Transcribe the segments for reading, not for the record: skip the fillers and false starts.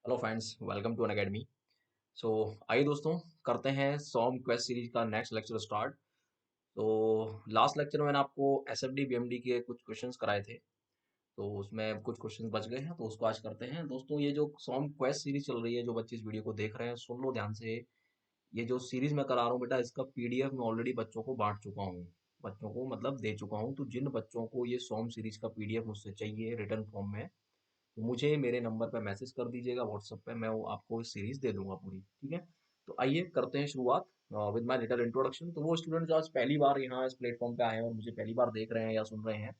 Hello friends, welcome to Unacademy. So आइए दोस्तों, करते हैं सॉम क्वेस्ट सीरीज का नेक्स्ट लेक्चर स्टार्ट। तो लास्ट लेक्चर में मैंने आपको एसएफडी बीएमडी के कुछ क्वेश्चंस कराए थे, तो उसमें कुछ क्वेश्चंस बच गए हैं, तो उसको आज करते हैं। दोस्तों, ये जो सॉम क्वेस्ट सीरीज चल रही है, जो बच्चे इस वीडियो को देख रहे हैं, सुन लो ध्यान से। ये जो सीरीज मैं करा रहा हूँ बेटा, इसका पीडीएफ मैं ऑलरेडी बच्चों को बांट चुका हूँ, बच्चों को मतलब दे चुका हूँ। तो जिन बच्चों को ये सॉम सीरीज का पीडीएफ मुझसे चाहिए रिटर्न फॉर्म में, तो मुझे मेरे नंबर पे मैसेज कर दीजिएगा व्हाट्सएप पे, मैं वो आपको इस सीरीज दे दूंगा पूरी। ठीक है, तो आइए करते हैं शुरुआत विद माय लिटिल इंट्रोडक्शन। तो वो स्टूडेंट जो आज पहली बार यहाँ इस प्लेटफॉर्म पे आए हैं और मुझे पहली बार देख रहे हैं या सुन रहे हैं,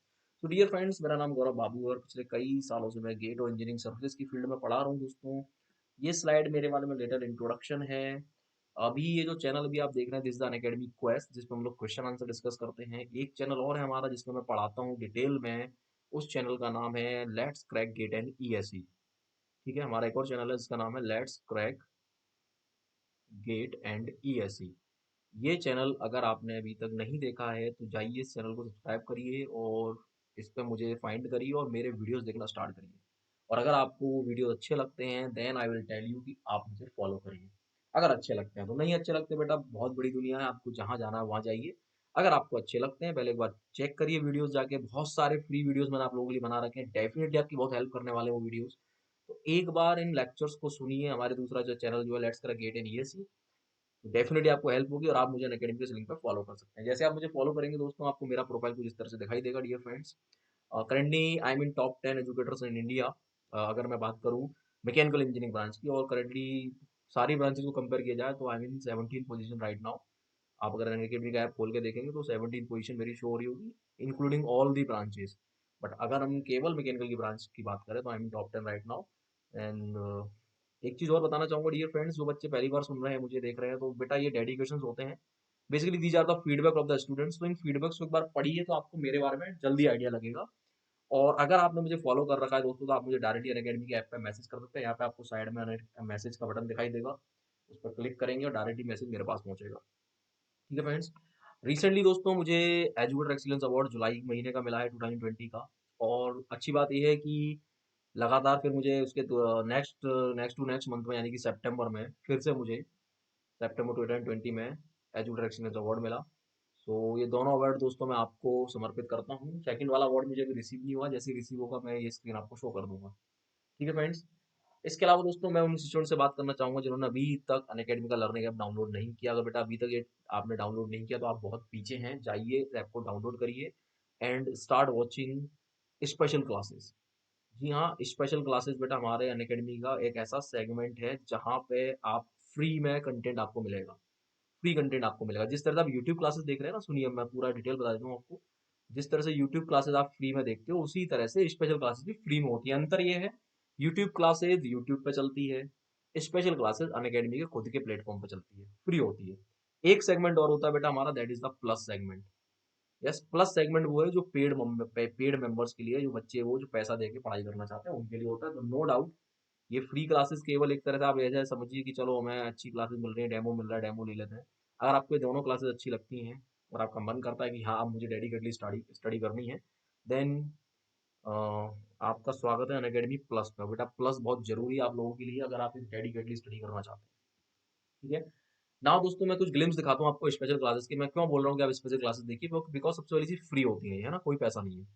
तो डियर फ्रेंड्स, मेरा नाम गौरव बाबू है और पिछले कई सालों से मैं गेट और इंजीनियरिंग सर्विसेज की फील्ड में पढ़ा रहा हूँ दोस्तों। ये स्लाइड मेरे वाले में लिटिल इंट्रोडक्शन है। अभी ये जो चैनल अभी आप देख रहे हैं, this is Unacademy quest, जिसमें हम लोग क्वेश्चन आंसर डिस्कस करते हैं। एक चैनल और है हमारा जिसमें मैं पढ़ाता हूँ डिटेल में। उस चैनल का नाम है let's crack GATE and ESE. ठीक है, हमारा एक और चैनल है जिसका नाम है let's crack GATE and ESE. ये चैनल अगर आपने अभी तक नहीं देखा है तो जाइए इस चैनल को सब्सक्राइब करिए और इस पर मुझे फाइंड करिए और मेरे वीडियोस देखना स्टार्ट करिए। और अगर आपको वो वीडियो अच्छे लगते हैं then I will tell you कि आप मुझे फॉलो करिए। अगर अच्छे लगते हैं, तो नहीं अच्छे लगते बेटा, बहुत बड़ी दुनिया है, आपको जहाँ जाना है वहाँ जाइए। अगर आपको अच्छे लगते हैं, पहले एक बार चेक करिए वीडियोस जाके, बहुत सारे फ्री वीडियोस मैंने आप लोगों के लिए बना रखे हैं, डेफिनेटली आपकी बहुत हेल्प करने वाले हैं वो वीडियोस। तो एक बार इन लेक्चर्स को सुनिए। हमारे दूसरा जो चैनल जो है let's crack GATE and ESE, definitely आपको हेल्प होगी और आप मुझे अनअकैडमी के लिंक पे फॉलो कर सकते हैं। जैसे आप मुझे फॉलो करेंगे दोस्तों, आपको मेरा प्रोफाइल कुछ इस तरह से दिखाई देगा dear friends. Currently I am in top 10 educators in India. अगर मैं बात करूँ मैकेनिकल इंजीनियरिंग ब्रांच की, और करंटली सारी ब्रांचेस को कंपेयर किया जाए तो I mean 17 position right now. आप अगर अनअकैडमी का ऐप खोल के देखेंगे तो 17 पोजीशन मेरी शो हो रही होगी, including all the branches. But अगर हम केवल मैकेनिकल की ब्रांच की बात करें तो I am top 10 right now. And एक चीज़ और बताना चाहूँगा डियर फ्रेंड्स, जो बच्चे पहली बार सुन रहे हैं मुझे देख रहे हैं, तो बेटा ये डेडिकेशंस होते हैं। Basically these are the feedback of the students. तो इन फीडबैक्स को एक बार पढ़िए तो आपको मेरे बारे में जल्दी आइडिया लगेगा। और अगर आपने मुझे फॉलो कर रखा है दोस्तों, तो आप मुझे डायरेक्टली अनअकैडमी के ऐप पे मैसेज कर सकते हैं। यहाँ पे आपको साइड में मैसेज का बटन दिखाई देगा, उस पर क्लिक करेंगे और डायरेक्टली मैसेज मेरे पास पहुंचेगा। ठीक है फ्रेंड्स, रिसेंटली दोस्तों मुझे एजुकेटर एक्सीलेंस अवार्ड जुलाई महीने का मिला है 2020 का। और अच्छी बात यह है कि लगातार फिर मुझे उसके next next to next month में, यानी कि सितंबर में, फिर से मुझे सितंबर 2020 में एजुकेटर एक्सीलेंस अवार्ड मिला। सो ये दोनों अवार्ड दोस्तों मैं आपको समर्पित करता हूँ। सेकंड वाला अवार्ड मुझे अभी रिसीव नहीं हुआ, जैसे रिसीव होगा मैं ये स्क्रीन आपको शो कर दूंगा। ठीक है फ्रेंड्स, इसके अलावा दोस्तों मैं उन स्टूडेंट से बात करना चाहूंगा जिन्होंने अभी तक अनअकैडमी का लर्निंग ऐप डाउनलोड नहीं किया। अगर बेटा अभी तक ये आपने डाउनलोड नहीं किया तो आप बहुत पीछे हैं, जाइए ऐप को डाउनलोड करिए and start watching special classes. जी हाँ, स्पेशल क्लासेस बेटा हमारे अनअकैडमी का एक ऐसा सेगमेंट है जहाँ पे आप फ्री में कंटेंट आपको मिलेगा। फ्री कंटेंट आपको मिलेगा। जिस तरह से आप यूट्यूब क्लासेस देख रहे हैं ना, सुनिए मैं पूरा डिटेल बता देता हूँ आपको। जिस तरह से यूट्यूब क्लासेस आप फ्री में देखते हो, उसी तरह से स्पेशल क्लासेस भी फ्री में होती है। अंतर ये है, यूट्यूब क्लासेस यूट्यूब पे चलती है, स्पेशल क्लासेस अनअकैडमी के खुद के प्लेटफॉर्म पे चलती है, फ्री होती है। एक सेगमेंट और होता है बेटा हमारा, that is the plus segment. Yes, plus segment वो है जो पेड मेंबर्स के लिए, जो बच्चे वो जो पैसा देके पढ़ाई करना चाहते हैं उनके लिए होता है। तो नो डाउट ये फ्री क्लासेस केवल एक तरह से आप ऐसा समझिए कि चलो हमें अच्छी क्लासेस मिल रही है, डेमो मिल रहा है, डेमो ले लेते हैं। अगर आपको ये दोनों क्लासेस अच्छी लगती हैं और आपका मन करता है कि हाँ अब मुझे डेडिकेटली स्टडी स्टडी करनी है, देन आपका स्वागत है अनअकैडमी प्लस में। बेटा प्लस बहुत जरूरी है आप लोगों के लिए अगर आप डेडिकेटली स्टडी करना चाहते हैं। ठीक है, नाउ दोस्तों मैं कुछ ग्लिम्स दिखाता हूँ आपको स्पेशल क्लासेस की। मैं क्यों बोल रहा हूँ कि आप स्पेशल क्लासेस देखिए, बिकॉज सबसे बड़ी चीज फ्री होती है ना, कोई पैसा नहीं है।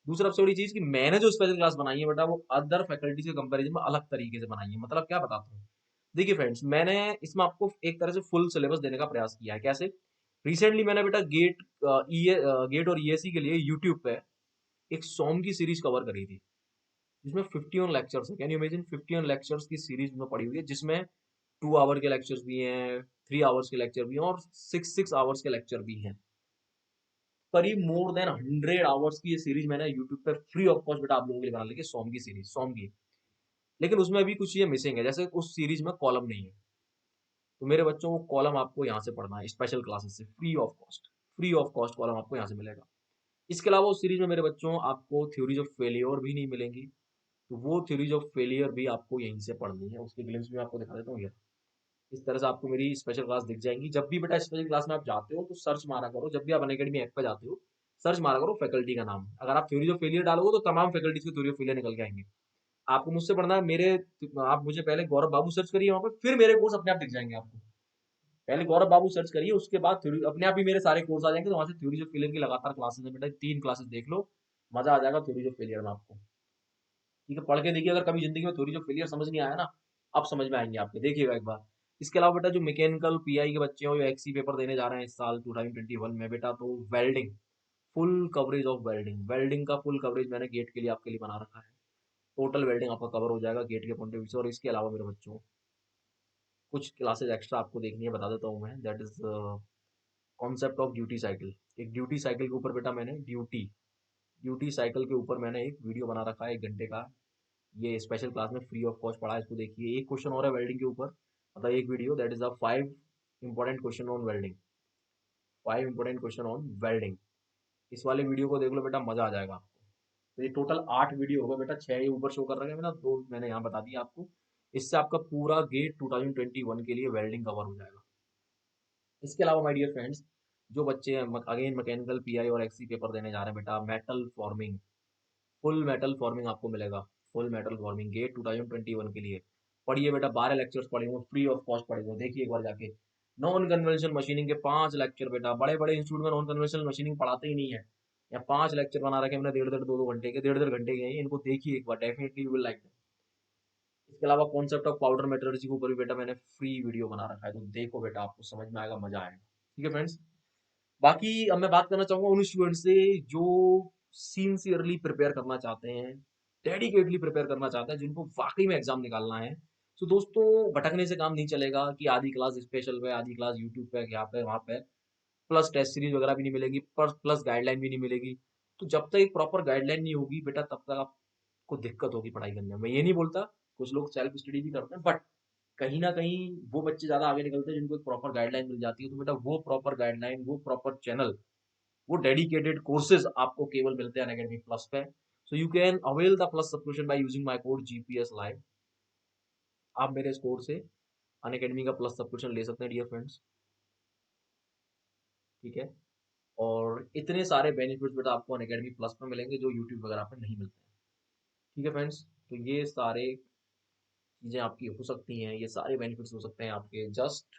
दूसरा सबसे बड़ी चीज कि मैंने जो स्पेशल क्लास बनाई है बेटा, वो अदर फैकल्टीज के कंपैरिजन में अलग तरीके से बनाई है। मतलब क्या बताता हूँ, देखिए फ्रेंड्स, मैंने इसमें आपको एक तरह से फुल सिलेबस देने का प्रयास किया है। कैसे? रिसेंटली मैंने बेटा गेट और ईएससी के लिए यूट्यूब पे एक सॉन्ग की सीरीज कवर करी थी, जिसमें 51 लेक्चर्स है। कैन यू इमेजिन, 51 लेक्चर्स की सीरीज में पड़ी हुई है, जिसमें 2 आवर के लेक्चर्स भी हैं, 3 आवर्स के लेक्चर भी हैं और 6 6 आवर्स के लेक्चर भी हैं। करीब मोर देन 100 आवर्स की ये सीरीज मैंने यूट्यूब पर फ्री ऑफ कॉस्ट बेटा आप लोगों के लिए बना ली, सॉन्ग की सीरीज, सॉन्ग की। लेकिन उसमें अभी कुछ ये मिसिंग है, जैसे उस सीरीज में कॉलम नहीं है। तो मेरे बच्चों को कॉलम आपको यहाँ से पढ़ना है स्पेशल क्लासेस से, free of cost. Free of cost column आपको यहाँ से मिलेगा। इसके अलावा उस सीरीज में मेरे बच्चों आपको थ्योरीज ऑफ फेलियर भी नहीं मिलेंगी। तो वो थ्योरीज ऑफ फेलियर भी आपको यहीं से पढ़नी है, उसकी ग्लिम्स भी मैं आपको दिखा देता हूँ। इस तरह से आपको मेरी स्पेशल क्लास दिख जाएंगी। जब भी बेटा स्पेशल क्लास में आप जाते हो तो सर्च मारा करो, जब भी आप अनअकैडमी ऐप पे जाते हो सर्च मारा करो फैकल्टी का नाम। अगर आप थ्योरी ऑफ फेलियर डालोगे तो तमाम फैकल्टीज के थ्योरी ऑफ फेलियर निकल के आएंगे। आपको मुझसे पढ़ना है मेरे, आप मुझे पहले गौरव बाबू सर्च करिए वहां पर, फिर मेरे कोर्स अपने आप दिख जाएंगे आपको। पहले गौरव बाबू सर्च करिए, उसके बाद थ्योरी अपने आप ही मेरे सारे कोर्स आ जाएंगे। तो वहां से थ्योरी ऑफ फेलियर की लगातार क्लासेस है बेटा, 3 क्लासेस देख लो, मजा आ जाएगा थ्योरी ऑफ फेलियर में आपको। ठीक है, पढ़ के देखिए, अगर कभी जिंदगी में थ्योरी ऑफ फेलियर समझ नहीं आया ना, अब समझ में आएंगे आपके, देखिएगा एक बार। इसके अलावा बेटा जो मैकेनिकल पीआई के बच्चे हो, जो एक्सी पेपर देने जा रहे हैं इस साल 2021 में बेटा, तो welding, full coverage of welding, welding का फुल कवरेज मैंने गेट के लिए आपके लिए बना रखा है। टोटल वेल्डिंग आपका कवर हो जाएगा गेट के पॉइंट ऑफ व्यू से। और इसके अलावा मेरे बच्चों, कुछ क्लासेस एक्स्ट्रा आपको देखनी है, बता देता हूँ मैं। That is concept of duty cycle. एक ड्यूटी साइकिल के ऊपर बेटा मैंने ड्यूटी साइकिल के ऊपर मैंने एक वीडियो बना रखा है 1 घंटे का। ये स्पेशल क्लास में फ्री ऑफ कॉस्ट पढ़ा है, इसको देखिए। एक क्वेश्चन और है वेल्डिंग के ऊपर, मतलब एक video, that is a 5 important question on welding. इस वाले वीडियो को देख लो बेटा, मजा आ जाएगा आपको। तो ये टोटल 8 वीडियो होगा बेटा, 6 ये ऊपर शो कर रहे हैं ना, 2 मैंने यहाँ बता दिया आपको। इससे आपका पूरा गेट 2021 के लिए वेल्डिंग कवर हो जाएगा। इसके अलावा माय डियर फ्रेंड्स, जो बच्चे अगेन मैकेनिकल पीआई और एक्सी पेपर देने जा रहे हैं बेटा, metal forming, full metal forming आपको मिलेगा। फुल मेटल फॉर्मिंग गेट 2021 के लिए पढ़िए बेटा, 12 लेक्चर्स पढ़ेंगे, फ्री ऑफ कॉस्ट पढ़ेंगे, देखिए एक बार जाके। नॉन कन्वेंशनल मशीनिंग के 5 लेक्चर बेटा, बड़े बड़े इंस्टीट्यूट में नॉन कन्वेंशनल मशीनिंग पढ़ाते ही नहीं है। या 5 लेक्चर बना रखे हमने, 1.5 1.5 2 2 घंटे के, 1.5 1.5 घंटे के हैं, इनको देखिए एक बार, डेफिनेटली यू विल लाइक। इसके अलावा कॉन्सेप्ट ऑफ पाउडर मेटलर्जी के ऊपर भी बेटा मैंने फ्री वीडियो बना रखा है, तो देखो बेटा, आपको समझ में आएगा, मजा आएगा। ठीक है फ्रेंड्स। बाकी अब मैं बात करना चाहूंगा उन स्टूडेंट से जो सिंसियरली प्रिपेयर करना चाहते हैं, डेडिकेटली प्रिपेयर करना चाहते हैं, जिनको वाकई में एग्जाम निकालना है। तो दोस्तों, भटकने से काम नहीं चलेगा कि आधी क्लास स्पेशल पे, आधी क्लास यूट्यूब पे, यहाँ पे वहाँ पे, प्लस टेस्ट सीरीज वगैरह भी नहीं मिलेगी, प्लस गाइडलाइन भी नहीं मिलेगी। तो जब तक एक प्रॉपर गाइडलाइन नहीं होगी बेटा, तब तक आपको दिक्कत होगी पढ़ाई करने में। मैं ये नहीं बोलता, कुछ लोग सेल्फ स्टडी भी करते हैं, बट कहीं ना कहीं वो बच्चे ज्यादा आगे निकलते हैं जिनको एक प्रॉपर गाइडलाइन मिल जाती है। तो बेटा वो प्रॉपर गाइडलाइन, वो प्रॉपर चैनल, वो डेडिकेटेड कोर्सेज आपको केवल मिलते हैं अनअकैडमी प्लस पे। So you can avail the plus subscription by using my code GPS live. आप मेरे इस कोड से अनअकैडमी का प्लस सब्सक्रिप्शन ले सकते हैं डियर फ्रेंड्स। ठीक है, और इतने सारे बेनिफिट्स बेटा आपको अनअकैडमी प्लस में मिलेंगे जो यूट्यूब वगैरह पे नहीं मिलते हैं। ठीक है फ्रेंड्स, तो ये सारे चीजें आपकी हो सकती हैं, ये सारे बेनिफिट्स हो सकते हैं आपके जस्ट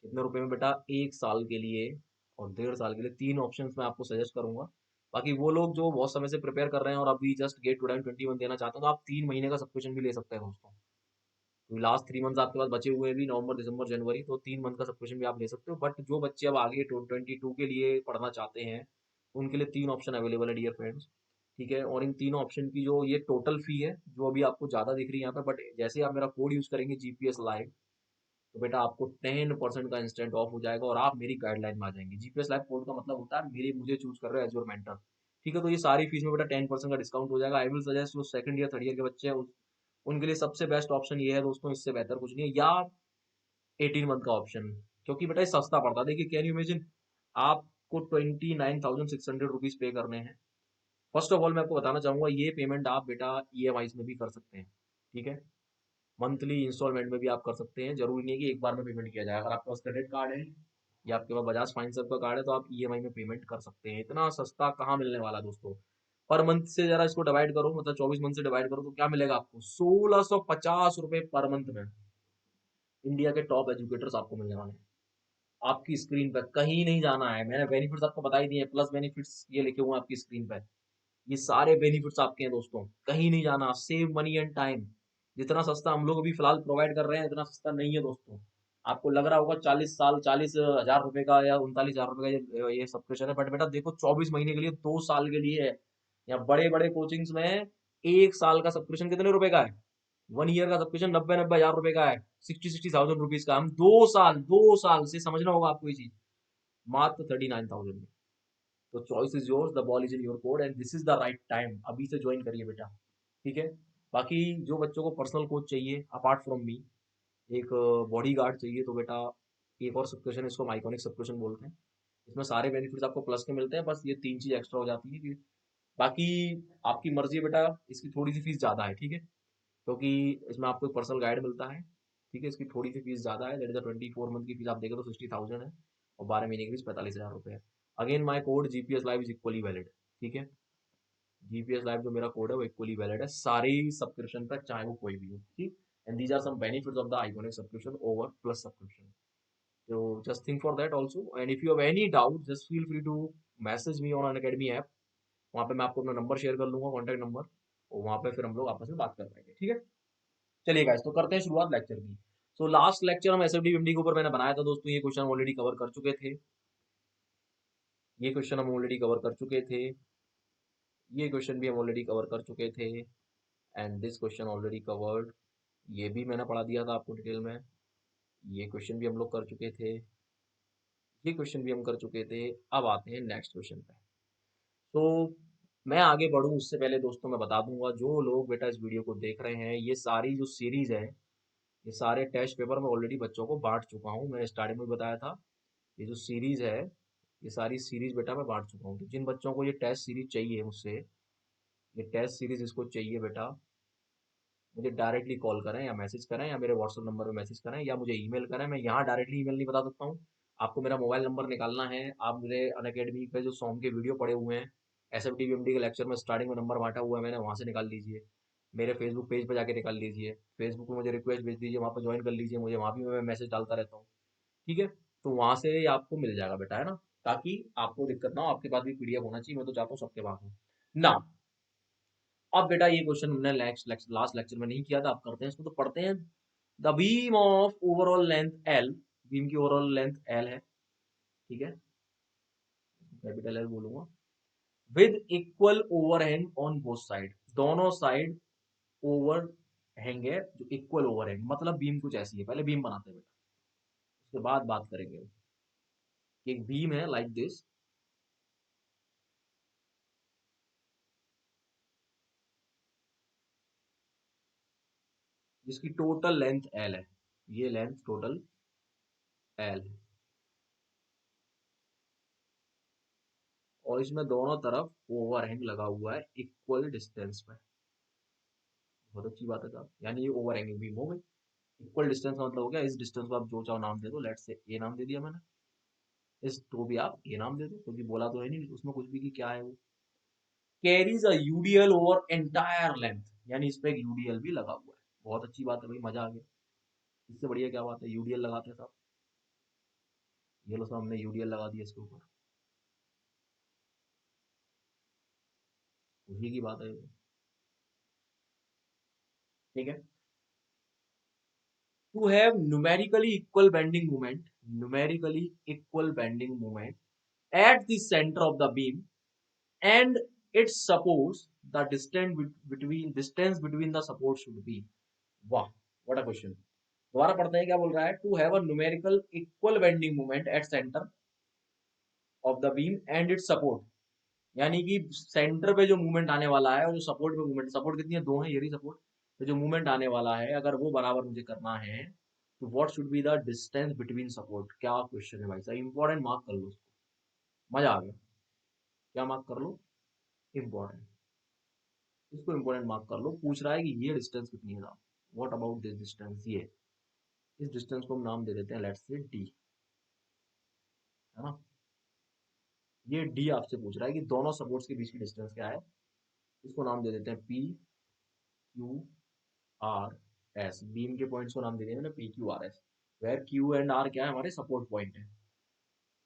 कितने रुपए में बेटा, 1 साल के लिए और 1.5 साल के लिए। 3 ऑप्शंस मैं आपको सजेस्ट करूंगा। बाकी वो लोग जो बहुत समय से प्रिपेयर कर रहे हैं और अभी जस्ट गेट 2021 देना चाहते हैं, तो आप 3 महीने का सब्सक्रिप्शन भी ले सकते हैं दोस्तों। तो लास्ट 3 मंथ आपके पास बचे हुए हैं भी, नवंबर दिसंबर जनवरी, तो 3 मंथ का सब्सक्रिप्शन भी आप ले सकते हो। बट जो बच्चे अब आगे 2022 के लिए पढ़ना चाहते हैं, उनके लिए 3 ऑप्शन अवेलेबल है डियर फ्रेंड्स। ठीक है, और इन तीनों ऑप्शन की जो ये टोटल फी है, जो अभी आपको ज्यादा दिख रही है यहाँ पे, बट जैसे आप मेरा कोड यूज करेंगे जीपीएस लाइव, तो बेटा आपको 10% का इंस्टेंट ऑफ हो जाएगा और आप मेरी गाइडलाइन में आ जाएंगे। जीपीएस लाइव कोड का मतलब होता है मेरे, मुझे चूज कर रहे हो एज योर मेंटर। ठीक है, तो ये सारी फीस में बेटा 10% का डिस्काउंट हो जाएगा। आई विल सजेस्ट जो सेकंड ईयर थर्ड ईयर के बच्चे हैं उनके लिए सबसे बेस्ट ऑप्शन ये है दोस्तों, इससे बेहतर कुछ नहीं है। या 18 मंथ का ऑप्शन, क्योंकि बेटा ये सस्ता पड़ता है। देखिए, कैन यू इमेजिन, आपको 29,600 रुपीज पे करने हैं। फर्स्ट ऑफ ऑल मैं आपको बताना चाहूंगा, ये पेमेंट आप बेटा ईएमआई में भी कर सकते हैं। ठीक है, मंथली इंस्टॉलमेंट में भी आप कर सकते हैं, जरूरी नहीं है कि एक बार में पेमेंट किया जाए। अगर आपके पास क्रेडिट कार्ड है या आपके पास बजाज फाइनेंस का कार्ड है, तो आप ईएमआई में पेमेंट कर सकते हैं। इतना सस्ता कहाँ मिलने वाला दोस्तों। पर मंथ से जरा इसको डिवाइड करो, मतलब 24 मंथ से डिवाइड करो, तो क्या मिलेगा आपको, 1650 रुपए पर मंथ में इंडिया के टॉप एजुकेटर्स आपको मिलने वाले हैं आपकी स्क्रीन पर। कहीं नहीं जाना है, मैंने बेनिफिट्स आपको बता ही दिए, प्लस बेनिफिट्स ये लिखे हुए हैं आपकी स्क्रीन पर। ये सारे बेनिफिट्स आपके हैं दोस्तों, कहीं नहीं जाना। सेव मनी एंड टाइम, जितना सस्ता हम लोग अभी फिलहाल प्रोवाइड कर रहे हैं, इतना सस्ता नहीं है दोस्तों। आपको लग रहा होगा 40 साल 40,000 रुपए का या 39,000 रुपए का ये सब्सक्रिप्शन है, बट बेटा देखो 24 महीने के लिए, 2 साल के लिए है। या बड़े बड़े कोचिंग्स में 1 साल का सब्सक्रिप्शन कितने रुपए का है, 1 ईयर का सब्सक्रिप्शन 90,000 रुपए का है, 60,000 रुपीज का। हम 2 साल से, समझना होगा आपको ये चीज, मात्र 39,000 में। तो choice is yours, the ball is in your code and this is the right time, अभी से ज्वाइन करिए बेटा। ठीक है, बाकी जो बच्चों को पर्सनल कोच चाहिए अपार्ट फ्रॉम मी, एक बॉडी गार्ड चाहिए, तो बेटा एक और सब्सक्रिप्शन है, इसको माइकॉनिक सब्सक्रिप्शन बोलते हैं। इसमें सारे बेनिफिट्स आपको प्लस के मिलते हैं, बस ये 3 चीज एक्स्ट्रा हो जाती है कि बाकी आपकी मर्जी है बेटा। इसकी थोड़ी सी फीस ज्यादा है, ठीक है, क्योंकि इसमें आपको एक पर्सनल गाइड मिलता है। ठीक है, इसकी थोड़ी सी फीस ज्यादा है, दैट इज 24 मंथ की फीस आप देखें तो 60,000 है, और 12 महीने की फीस 45,000 रुपये है। Again my code GPS live is equally valid. ठीक है, जीपीएस लाइव जो मेरा कोड है वो इक्वली वैलिड है सारी सब्सक्रिप्शन पर, चाहे वो कोई भी हो, ठीक। And these are some benefits of the iconic subscription over plus subscription. So just think for that also. And if you have any doubt, just feel free to message me on Unacademy app. वहाँ पे मैं आपको अपना number share कर लूंगा, contact number, और वहाँ पे फिर हम लोग आपस में बात कर पाएंगे, ठीक है। चलिए गाइस, तो करते हैं शुरुआत लेक्चर की। सो लास्ट लेक्चर हम एसएफडी एमडी के ऊपर मैंने बनाया था दोस्तों, ये क्वेश्चन ऑलरेडी कवर कर चुके थे, ये क्वेश्चन हम ऑलरेडी कवर कर चुके थे, ये क्वेश्चन भी हम ऑलरेडी कवर कर चुके थे, and this question already covered, ये भी मैंने पढ़ा दिया था आपको डिटेल में, ये क्वेश्चन भी हम लोग कर चुके थे, ये क्वेश्चन भी हम कर चुके थे। अब आते हैं नेक्स्ट क्वेश्चन पे। तो मैं आगे बढ़ूं उससे पहले दोस्तों मैं बता दूंगा, जो लोग बेटा इस वीडियो को देख रहे हैं, ये सारी जो सीरीज है, ये सारे टेस्ट पेपर मैं ऑलरेडी बच्चों को बांट चुका हूँ, मैंने स्टार्टिंग में बताया था। ये जो सीरीज है, ये सारी सीरीज बेटा मैं बांट चुका हूँ। तो जिन बच्चों को ये टेस्ट सीरीज चाहिए मुझसे, ये टेस्ट सीरीज इसको चाहिए बेटा, मुझे डायरेक्टली कॉल करें या मैसेज करें या मेरे व्हाट्सअप नंबर पे मैसेज करें या मुझे ईमेल करें। मैं यहाँ डायरेक्टली ईमेल नहीं बता सकता हूँ, आपको मेरा मोबाइल नंबर निकालना है। आप मेरे अनअकैडमी पे जो सॉन्ग के वीडियो पड़े हुए हैं, S F T B M D के लेक्चर में स्टार्टिंग में नंबर बांटा हुआ है मैंने, वहाँ से निकाल लीजिए। मेरे फेसबुक पेज पर जाके निकाल लीजिए, फेसबुक पर मुझे रिक्वेस्ट भेज दीजिए, वहाँ पर ज्वाइन कर लीजिए मुझे, वहाँ भी मैं मैसेज डालता रहता हूँ, ठीक है। तो वहाँ से आपको मिल जाएगा बेटा, है ना, ताकि आपको दिक्कत ना हो। आपके पास भी पीडीएफ होना चाहिए, मैं तो चाहता हूँ सबके पास हो ना। अब बेटा ये क्वेश्चन हमने लास्ट लेक्चर में नहीं किया था, अब करते हैं इसको। तो पढ़ते हैं, the beam of overall length L, beam की ओवरऑल लेंथ एल है, ठीक है, कैपिटल एल बोलूंगा, with equal overhang on both side, दोनों साइड ओवर हैंग है, जो इक्वल ओवरहैंग मतलब बीम कुछ ऐसी है। पहले बीम बनाते हैं बेटा, उसके बाद बात करेंगे। एक बीम है लाइक दिस, जिसकी टोटल लेंथ एल है, ये लेंथ टोटल एल है, और इसमें दोनों तरफ ओवरहैंग लगा हुआ है इक्वल डिस्टेंस पे। बहुत अच्छी बात है साहब, यानी ये ओवर हैंगिंग बीम हो गई। इक्वल डिस्टेंस का मतलब हो गया, इस डिस्टेंस को आप जो चाहो नाम दे दो, लेट्स से ए नाम दे दिया मैंने, इस तो भी आप ए नाम दे दो, क्योंकि बोला तो है नहीं उसमें कुछ भी कि क्या है वो। Carries a UDL over entire length, यानी इस पे एक यूडीएल भी लगा हुआ है। बहुत अच्छी बात है भाई, मजा आ गया। इससे बढ़िया क्या बात है, यूडीएल लगाते हैं साहब। ये लो साहब, हमने यूडीएल लगा दिया इसके ऊपर, उसी की बात है ये तो, ठीक है। To have numerically equal bending moment, numerically equal bending moment at the center of the beam and it supports the distance between the support should be, वाह what a question। दोबारा पढ़ते हैं, क्या बोल रहा है, to have a numerical equal bending moment at center of the beam and it support, यानी कि सेंटर पे जो मूवमेंट आने वाला है और जो सपोर्ट पे मूवमेंट, सपोर्ट कितनी है, दो है, ये रही सपोर्ट, तो जो मूवमेंट आने वाला है अगर वो बराबर मुझे करना है, तो what should be the distance between support. क्या क्वेश्चन है भाई साहब, इंपॉर्टेंट, मार्क कर लो उसको, मजा आ गया। क्या मार्क कर लो, इंपॉर्टेंट, इसको इंपॉर्टेंट मार्क कर लो। पूछ रहा है कि ये डिस्टेंस कितनी है ना, व्हाट अबाउट दिस डिस्टेंस, ये इस डिस्टेंस को हम नाम दे देते हैं लेट्स से डी, है ना। ये डी आपसे पूछ रहा है कि दोनों सपोर्ट्स के बीच की डिस्टेंस क्या है, इसको नाम दे देते हैं P Q R S. Beam के पॉइंट्स को नाम दे दिया मैंने P Q R S, where Q and R क्या है, हमारे सपोर्ट पॉइंट है।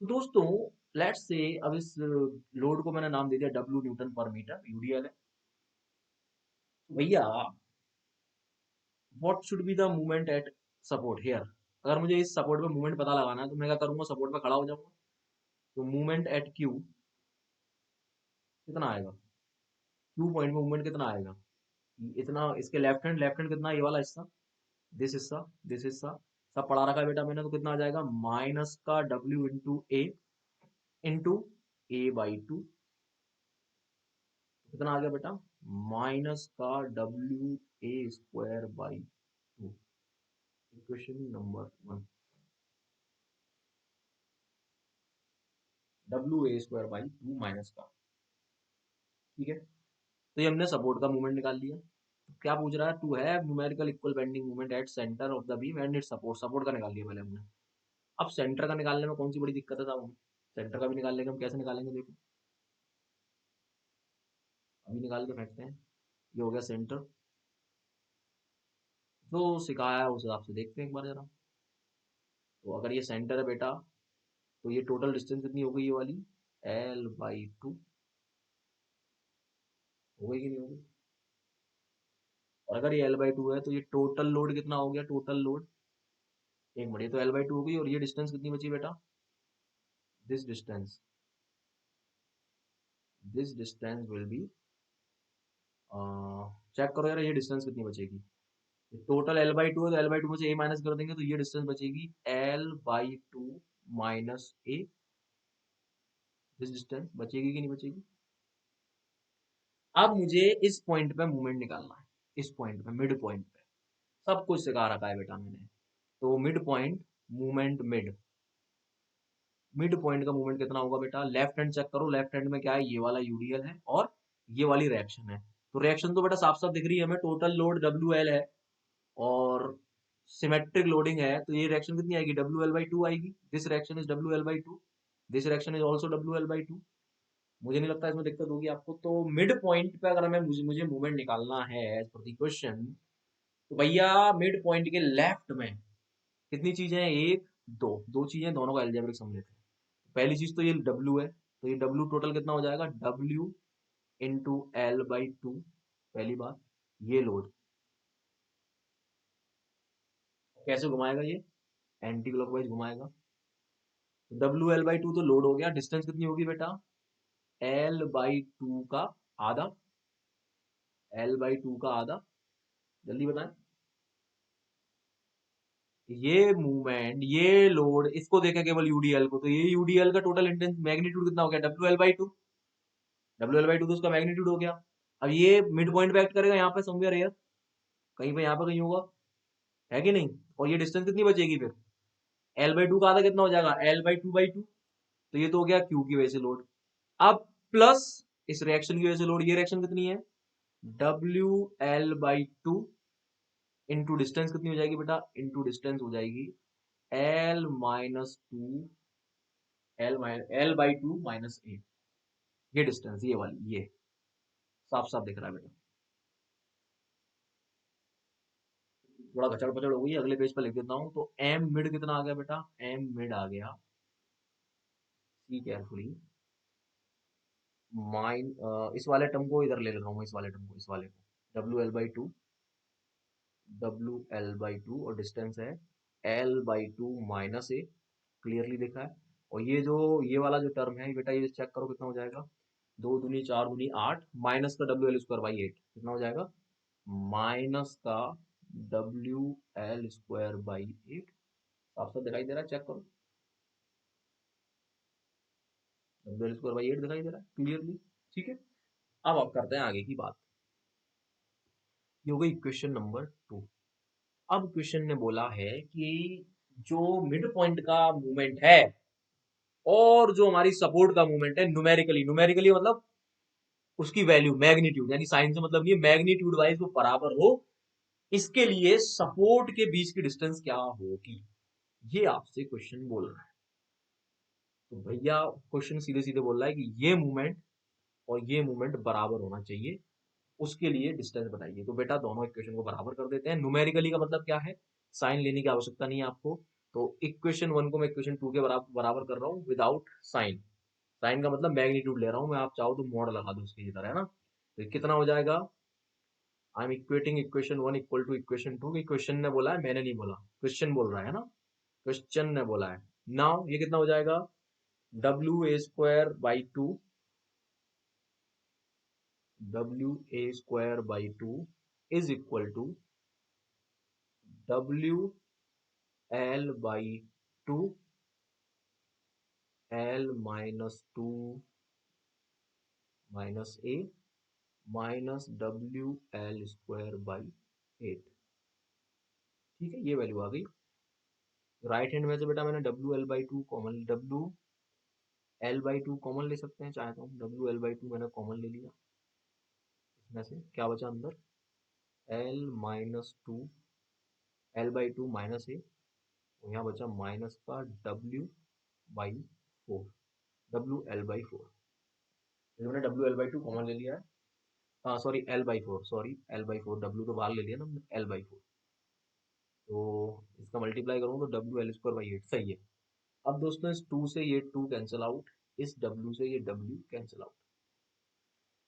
तो दोस्तों लेट्स से अब इस लोड को मैंने नाम दे दिया W Newton per metre, UDL है। तो भैया what should be the movement at support here, अगर मुझे इस सपोर्ट पे मूवमेंट पता लगाना है तो मैं क्या करूंगा, सपोर्ट पे खड़ा हो जाऊंगा। तो मूवमेंट एट क्यू कितना आएगा, क्यू पॉइंट में मूवमेंट कितना आएगा, इतना, इसके लेफ्ट हैंड कितना, ये वाला हिस्सा, हिस्सा, हिस्सा, सब पढ़ा रखा है बेटा मैंने, तो कितना आ जाएगा, माइनस का W into A by two, कितना आ गया बेटा, माइनस का W A square by two. Equation number one, W A square by two minus का, ठीक है। तो ये हमने सपोर्ट का मूवमेंट निकाल लिया। क्या पूछ रहा है, to have numerical equal bending movement at center of the beam and it support, support का निकाल लिया पहले हमने। अब सेंटर का निकालने में कौन सी बड़ी दिक्कत है साहब, सेंटर का भी निकाल लेंगे हम, कैसे निकालेंगे देखो। अभी निकाल के फेंकते हैं। ये हो गया सेंटर। जो सिखाया है उस हिसाब से देखते हैं एक बार जरा। तो अगर ये सेंटर है बेटा, तो ये टोटल डिस्टेंस कितनी हो गई ये वाली, L/2 हो गई कि नहीं हो गई। और अगर ये L/2 है तो ये टोटल लोड कितना हो गया, टोटल लोड, एक मिनट, ये तो L/2 हो गई और ये डिस्टेंस कितनी बची बेटा, this distance, this distance will be, चेक करो यार ये डिस्टेंस कितनी बचेगी। टोटल L/2 है तो L/2 में से a माइनस कर देंगे तो ये डिस्टेंस बचेगी L/2 minus a। This distance बचेगी कि नहीं बचेगी। अब मुझे इस पॉइंट पे मूवमेंट निकालना है, इस पॉइंट पे, मिड पॉइंट पे। सब कुछ सिखा रखा है बेटा मैंने। तो mid point movement, mid mid point का मूवमेंट कितना होगा बेटा, लेफ्ट हैंड चेक करो, लेफ्ट हैंड में क्या है, ये वाला यूडीएल है और ये वाली रिएक्शन है। तो रिएक्शन तो बेटा साफ साफ दिख रही है हमें, टोटल लोड WL है और सिमेट्रिक लोडिंग है, तो ये रिएक्शन कितनी आएगी, WL/2 आएगी। This reaction is WL/2, this reaction is also WL/2। मुझे नहीं लगता इसमें दिक्कत होगी आपको। तो मिड पॉइंट पे अगर हमें मुझे मूवमेंट निकालना है एज पर द क्वेश्चन, तो भैया मिड पॉइंट के लेफ्ट में कितनी चीजें हैं, एक, दो, दो चीजें, दोनों का अलजेब्रिक सम लेते हैं। पहली चीज तो ये W है, तो ये W टोटल कितना हो जाएगा, W इंटू L/2, पहली बात। ये लोड कैसे घुमाएगा, ये एंटी क्लॉकवाइज घुमाएगा। WL/2 तो लोड हो गया, डिस्टेंस कितनी होगी बेटा, L/2 का आधा, L/2 का आधा, जल्दी बताएं। ये मूवमेंट, ये लोड, इसको देखें केवल यूडीएल को, तो ये यूडीएल का टोटल इंटेंस मैग्नीट्यूड कितना हो गया, WL/2। WL/2 तो उसका मैग्नीट्यूड हो गया। अब ये मिड पॉइंट पे एक्ट करेगा यहाँ पे समवेयर एयर, कहीं पे यहाँ पे कहीं होगा, है कि नहीं। और ये डिस्टेंस कितनी बचेगी फिर, L/2 का आधा कितना हो जाएगा, L/2/2। तो ये तो हो गया क्यू की वजह से लोड। अब प्लस इस रिएक्शन की वजह से लोड, ये रिएक्शन कितनी है, WL/2 इंटू डिस्टेंस कितनी हो जाएगी बेटा, इंटू डिस्टेंस हो जाएगी L/2 माइनस ए। ये डिस्टेंस, ये वाली, ये साफ साफ दिख रहा है बेटा। थोड़ा गचड़ पचड़ हो गई, अगले पेज पर लिख देता हूँ। तो एम मिड कितना आ गया बेटा, एम मिड आ गया, सी केयरफुली, इस वाले टर्म को इधर ले रहा हूँ, इस वाले टर्म को, इस वाले को, WL/2, WL/2 और डिस्टेंस है L/2 माइनस ए, क्लियरली दिखा है। और ये जो, ये वाला जो टर्म है बेटा, ये चेक करो कितना हो जाएगा, दो दूनी चार दूनी आठ, माइनस का WL² बाई 8 कितना हो जाएगा, माइनस का WL² बाई 8, साफ साफ दिखाई दे रहा है, चेक करो, WL² बाई 8 दिखाई दे रहा है क्लियरली। ठीक है, अब आप करते हैं आगे की बात। ये हो गई क्वेश्चन नंबर 2। अब क्वेश्चन ने बोला है कि जो मिड पॉइंट का मूवमेंट है और जो हमारी सपोर्ट का मूवमेंट है, न्यूमेरिकली, न्यूमेरिकली मतलब उसकी वैल्यू, मैग्नीट्यूड, यानी साइन से मतलब नहीं, मैग्नीट्यूड वाइज वो बराबर हो, इसके लिए सपोर्ट के बीच की डिस्टेंस क्या होगी, ये आपसे क्वेश्चन बोल रहा है। तो भैया क्वेश्चन सीधे सीधे बोल रहा है कि ये मूवमेंट और ये मूवमेंट बराबर होना चाहिए, उसके लिए डिस्टेंस बताइए। तो बेटा दोनों इक्वेशन को बराबर कर देते हैं। न्यूमेरिकली का मतलब क्या है, साइन लेने की आवश्यकता नहीं है आपको। तो इक्वेशन 1 को मैं इक्वेशन 2 के बराबर कर रहा हूँ विदाउट साइन। साइन का मतलब मैग्नीट्यूड ले रहा हूँ मैं, आप चाहो तो मॉड लगा दो उसकी तरह, है ना। तो ये कितना हो जाएगा, I am equating equation 1 equal to equation 2। Question ने बोला है, मैंने नहीं बोला, क्वेश्चन बोल रहा है ना, क्वेश्चन ने बोला है। नाउ ये कितना हो जाएगा, WA² by 2, WA² by 2 is equal to WL/2, L-2 minus A minus WL²/8। ठीक है, ये वैल्यू आ गई। राइट हैंड में से बेटा मैंने WL/2 कॉमन, WL/2 कॉमन ले सकते हैं चाहे तो, WL/2 मैंने कॉमन ले लिया, इसमें से क्या बचा अंदर, L-2, L/2 माइनस ए, यहाँ बचा माइनस का W/4, WL/4। मैंने WL/2 कॉमन ले लिया है, sorry L/4, sorry L/4, W तो बाहर ले लिया ना हमने, L/4। तो इसका मल्टीप्लाई करूँ तो WL²/8 सही है। अब दोस्तों इस 2 से ये 2 कैंसिल आउट, इस W से ये W कैंसिल आउट।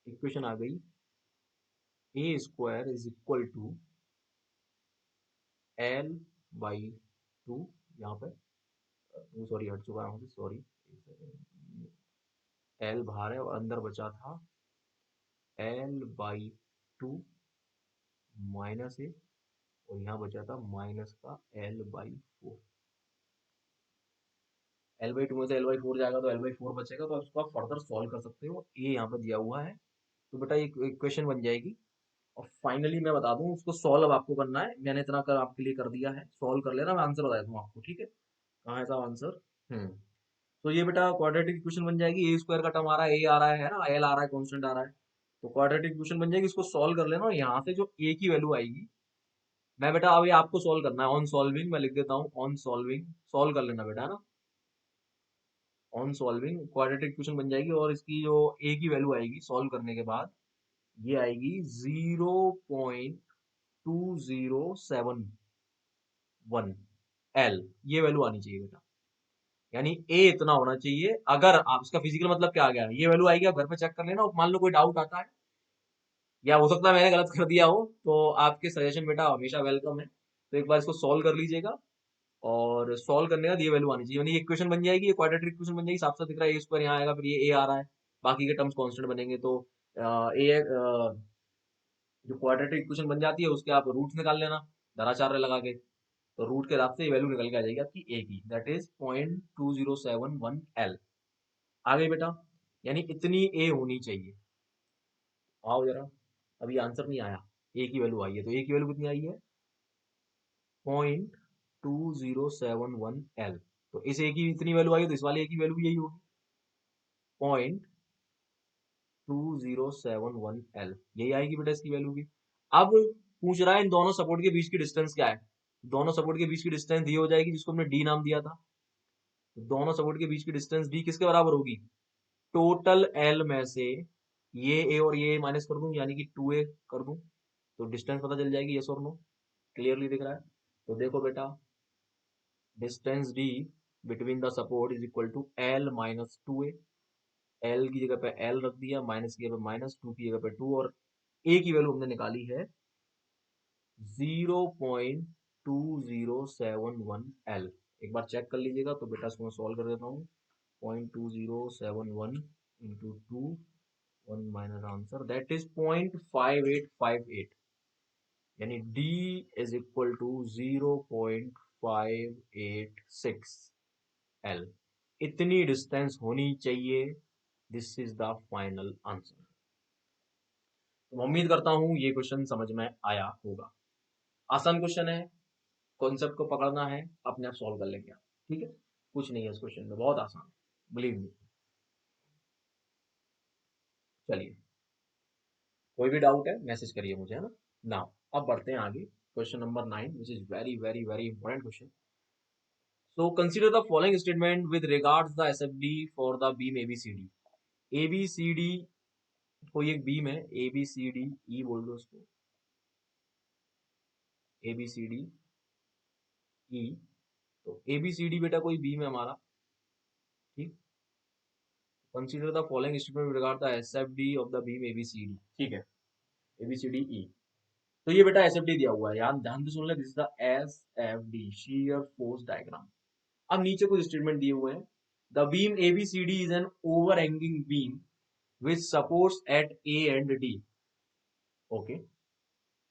इक्वेशन आ गई A² = L/2, यहाँ पे सॉरी हट चुका है, सॉरी, L बाहर है और अंदर बचा था L/2 माइनस ए, और यहाँ बचा था माइनस का L/4। L/2 में से L/4 जाएगा तो L/4 बचेगा, तो आप उसको आप फर्दर सॉल्व कर सकते हो। ए यहाँ पर दिया हुआ है, तो बेटा ये इक्वेशन बन जाएगी। और फाइनली मैं बता दूं, उसको सॉल्व आपको करना है, मैंने इतना कर आपके लिए कर दिया है, सॉल्व कर लेना, मैं आंसर बता दूँ आपको, ठीक है। कहाँ है साहब आंसर? तो ये बेटा क्वाड्रेटिक इक्वेशन बन जाएगी। A² का टर्म आ रहा है, ए आ रहा है ना, L आ रहा है, कॉन्स्टेंट आ रहा है, तो क्वाड्रेटिक इक्वेशन बन जाएगी। इसको सॉल्व कर लेना, और यहाँ से जो ए की वैल्यू आएगी, मैं बेटा अभी आपको सॉल्व करना है, ऑन सॉल्विंग मैं लिख देता हूँ, ऑन सॉल्विंग सॉल्व कर लेना बेटा, है ना। ऑन सॉल्विंग क्वाड्रेटिक इक्वेशन बन जाएगी, और इसकी जो ए की वैल्यू आएगी सॉल्व करने के बाद, ये आएगी 0.2071 L, ये वैल्यू आनी चाहिए बेटा। यानी ए इतना होना चाहिए। अगर आप, इसका फिजिकल मतलब क्या आ गया, ये वैल्यू आएगी, आप घर पे चेक कर लेना, मान लो कोई डाउट आता है, या हो सकता है मैंने गलत कर दिया हो, तो आपके सजेशन बेटा हमेशा वेलकम है। तो एक बार इसको सॉल्व कर लीजिएगा, और सॉल्व करने के बाद ये वैल्यू आनी चाहिए, यानी ये इक्वेशन बन जाएगी, ये क्वाड्रेटिक इक्वेशन बन जाएगी, साफ साफ दिख रहा है A² यहाँ आएगा, फिर ये ए आ रहा है, बाकी के टर्म्स कांस्टेंट बनेंगे, तो ए जो क्वाड्रेटिक इक्वेशन बन जाती है उसके आप रूट्स निकाल लेना धराचार्य लगा के, तो रूट के हिसाब से ये वैल्यू निकल के आ जाएगी आपकी ए की, दैट इज 0.2071 L। आ गई बेटा, यानी इतनी ए होनी चाहिए। आओ जरा, अभी आंसर नहीं आया, ए की वैल्यू आई है, तो ए की वैल्यू कितनी आई है? 0.2071 L। तो इस ए की इतनी वैल्यू आई है, तो इस वाले ए की वैल्यू भी यही होगी, 0.2071 L, यही आएगी बेटा इसकी वैल्यू भी। अब पूछ रहा है इन दोनों सपोर्ट के बीच की डिस्टेंस क्या है। दोनों सपोर्ट के बीच की डिस्टेंस दी हो जाएगी, जिसको हमने डी नाम दिया था। तो दोनों सपोर्ट के बीच की डिस्टेंस डी किसके बराबर होगी? टोटल एल में से ये ए और ये माइनस कर दूं, यानी कि 2a कर दूं, तो डिस्टेंस पता चल जाएगी, यस और नो, क्लियरली दिख रहा है। तो देखो बेटा, distance D between the support is equal to L-2a। L की जगह पे एल रख दिया, माइनस की जगह पे माइनस, टू की जगह पे टू, और ए की वैल्यू हमने निकाली है 0.2071 L। एक बार चेक कर लीजिएगा, तो बेटा इसको मैं सॉल्व कर देता हूँ। 0.2071 into two, one minus answer, that is 0.5858, यानी D is equal to 0.586 L। इतनी डिस्टेंस होनी चाहिए, this is the final answer. तो उम्मीद करता हूं ये क्वेश्चन समझ में आया होगा। आसान क्वेश्चन है, कॉन्सेप्ट को पकड़ना है, अपने आप सॉल्व कर लेंगे आप, ठीक है। कुछ नहीं है इस क्वेश्चन में, बहुत आसान है, बिलीव मी। चलिए, कोई भी डाउट है मैसेज करिए मुझे, है ना। नाउ अब बढ़ते हैं आगे, question number 9, which is very very very important question. So consider the following statement with regards the SFD for the beam ABCD। ABCD कोई एक बीम है, ABCD E बोल दो उसको, ABCD E। तो ABCD बेटा कोई बीम है हमारा, ठीक। Consider the following statement with regard the SFD of the beam ABCD, ठीक है, ABCD E। तो ये बेटा SFD दिया हुआ है, यार ध्यान से सुन ले, this is the SFD, shear force diagram। अब नीचे कुछ स्टेटमेंट दिए हुए हैं। The beam ABCD is an overhanging beam which supports at A and D। Okay,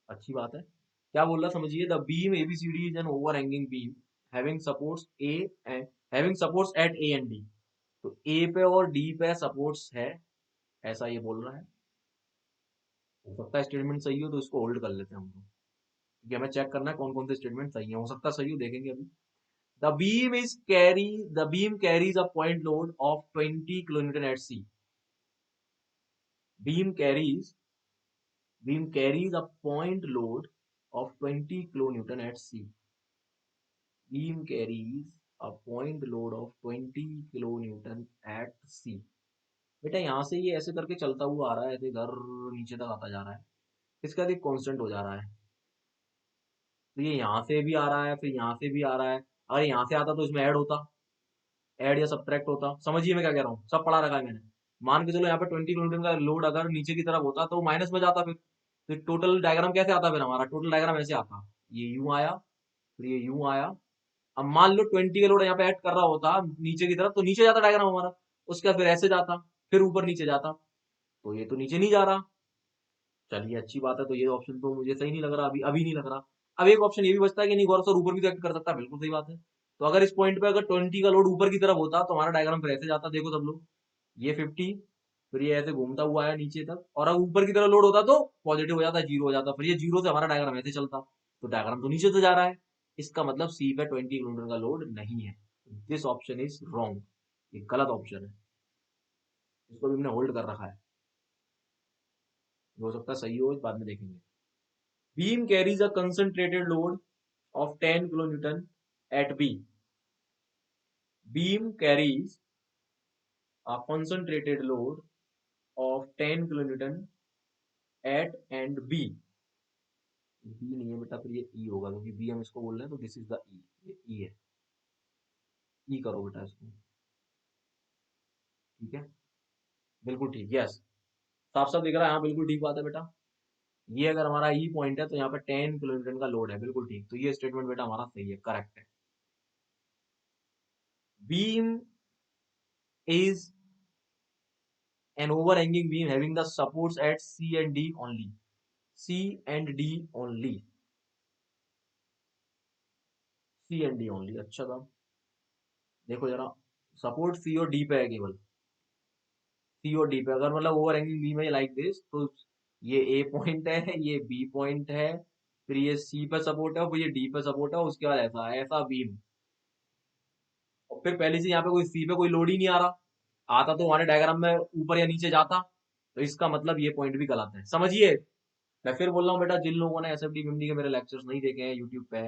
अच्छी बात है। क्या बोल रहा समझिए, the beam ABCD is an overhanging beam having supports A and having supports at A and D। तो A पे और D पे सपोर्ट्स है, ऐसा ये बोल रहा है। हो सकता है स्टेटमेंट सही हो, तो इसको होल्ड कर लेते हैं हम लोग, क्योंकि हमें चेक करना है कौन कौन से स्टेटमेंट सही है, हो सकता है सही हो, देखेंगे अभी। The beam carries a point load of 20 kilonewton at C। Beam carries beam carries a point load of 20 kilonewton at C। Beam carries a point load of 20 kilonewton at C। बेटा यहाँ से ये ऐसे करके चलता हुआ आ रहा है, ऐसे घर नीचे तक आता जा रहा है, इसका एक कांस्टेंट हो जा रहा है। तो ये यहाँ से भी आ रहा है, फिर यहाँ से भी आ रहा है। अगर यहाँ से आता तो इसमें ऐड होता, ऐड या सब्ट्रैक्ट होता। समझिए मैं क्या कह रहा हूँ, सब पढ़ा रखा है मैंने। मान के चलो यहाँ पे 20 किलोमीटर का लोड अगर नीचे की तरफ होता तो माइनस में जाता, फिर टोटल डायग्राम कैसे आता, फिर हमारा टोटल डायग्राम ऐसे आता, ये यूं आया, फिर ये यूं आया। अब मान लो 20 का लोड यहाँ पे ऐड कर रहा होता नीचे की तरफ, तो नीचे जाता डायग्राम हमारा, उसका फिर ऐसे जाता, फिर ऊपर नीचे जाता। तो ये तो नीचे नहीं जा रहा। चलिए अच्छी बात है, तो ये ऑप्शन तो मुझे सही नहीं लग रहा, अभी अभी नहीं लग रहा। अब एक ऑप्शन ये भी बचता है कि नहीं, गौरव सर ऊपर भी तो एक्ट कर सकता है, बिल्कुल सही बात है। तो अगर इस पॉइंट पे अगर 20 का लोड ऊपर की तरफ होता तो हमारा डायग्राम फिर ऐसे जाता, देखो सब लोग, ये 50, फिर ये ऐसे घूमता हुआ आया नीचे तक, और अगर ऊपर की तरफ लोड होता तो पॉजिटिव हो जाता, जीरो हो जाता, फिर ये जीरो से हमारा डायग्राम ऐसे चलता। तो डायग्राम तो नीचे से जा रहा है, इसका मतलब सी पे 20 किलोमीटर का लोड नहीं है। दिस ऑप्शन इज रॉन्ग, ये गलत ऑप्शन है, इसको भी हमने होल्ड कर रखा है। हो सकता है सही हो, इस बाद में देखेंगे। Beam carries a concentrated load of 10 kilonewton at B. Beam carries a concentrated load of 10 kilonewton at and B. B नहीं है बेटा, फिर ये E होगा, क्योंकि B हम इसको बोल रहे हैं, तो दिस इज द E, ये E है। E करो बेटा इसको, ठीक है, बिल्कुल ठीक, यस, साफ साफ दिख रहा है, हाँ बिल्कुल ठीक बात है बेटा। ये अगर हमारा ई पॉइंट है तो यहाँ पे 10 किलोमीटर का लोड है, बिल्कुल ठीक, तो ये स्टेटमेंट बेटा हमारा सही है, करेक्ट है। Beam is an overhanging beam having the supports at C and D only. C and D only. C and D only. अच्छा था, देखो जरा, सपोर्ट सी और डी पे है केवल, सी और डी पे। अगर मतलब ओवर हैंगिंग बीम है लाइक दिस, तो ये ए पॉइंट है, ये बी पॉइंट है, फिर ये सी पे सपोर्ट है, फिर ये डी पे सपोर्ट है, उसके बाद ऐसा है, ऐसा बीम। और फिर पहले से यहाँ पे कोई सी पे कोई लोड ही नहीं आ रहा, आता तो हमारे डायग्राम में ऊपर या नीचे जाता, तो इसका मतलब ये पॉइंट भी गलत है, समझिए। मैं फिर बोल रहा हूँ बेटा, जिन लोगों ने एसएफडी बीएमडी के मेरे लेक्चर्स नहीं देखे हैं यूट्यूब पे,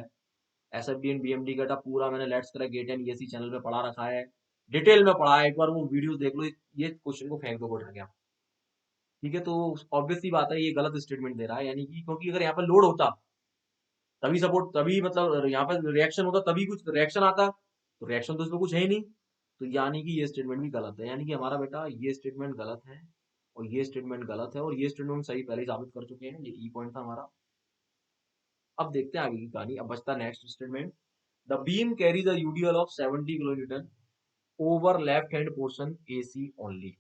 एसएफडी एंड बीएमडी का पूरा मैंने let's crack GATE and ESC channel पे पढ़ा रखा है, डिटेल में पढ़ा है, एक बार वो वीडियोस देख लो, ये क्वेश्चन को फेंक दो उठा गया, ठीक है। तो ऑब्वियस सी बात है, ये गलत स्टेटमेंट दे रहा है, यानी कि क्योंकि अगर यहाँ पर लोड होता तभी सपोर्ट, तभी मतलब यहाँ पर रिएक्शन होता, तभी कुछ रिएक्शन आता, तो रिएक्शन तो इसमें कुछ है ही नहीं, तो यानी कि ये स्टेटमेंट भी गलत है, यानी कि हमारा बेटा ये स्टेटमेंट गलत है, और ये स्टेटमेंट गलत है, और ये स्टेटमेंट सही पहले ही साबित कर चुके हैं, ये ई पॉइंट था हमारा। अब देखते हैं आगे की कहानी, अब बचता next statement. The beam carries a UDL of 70 kilonewton over left hand portion AC only.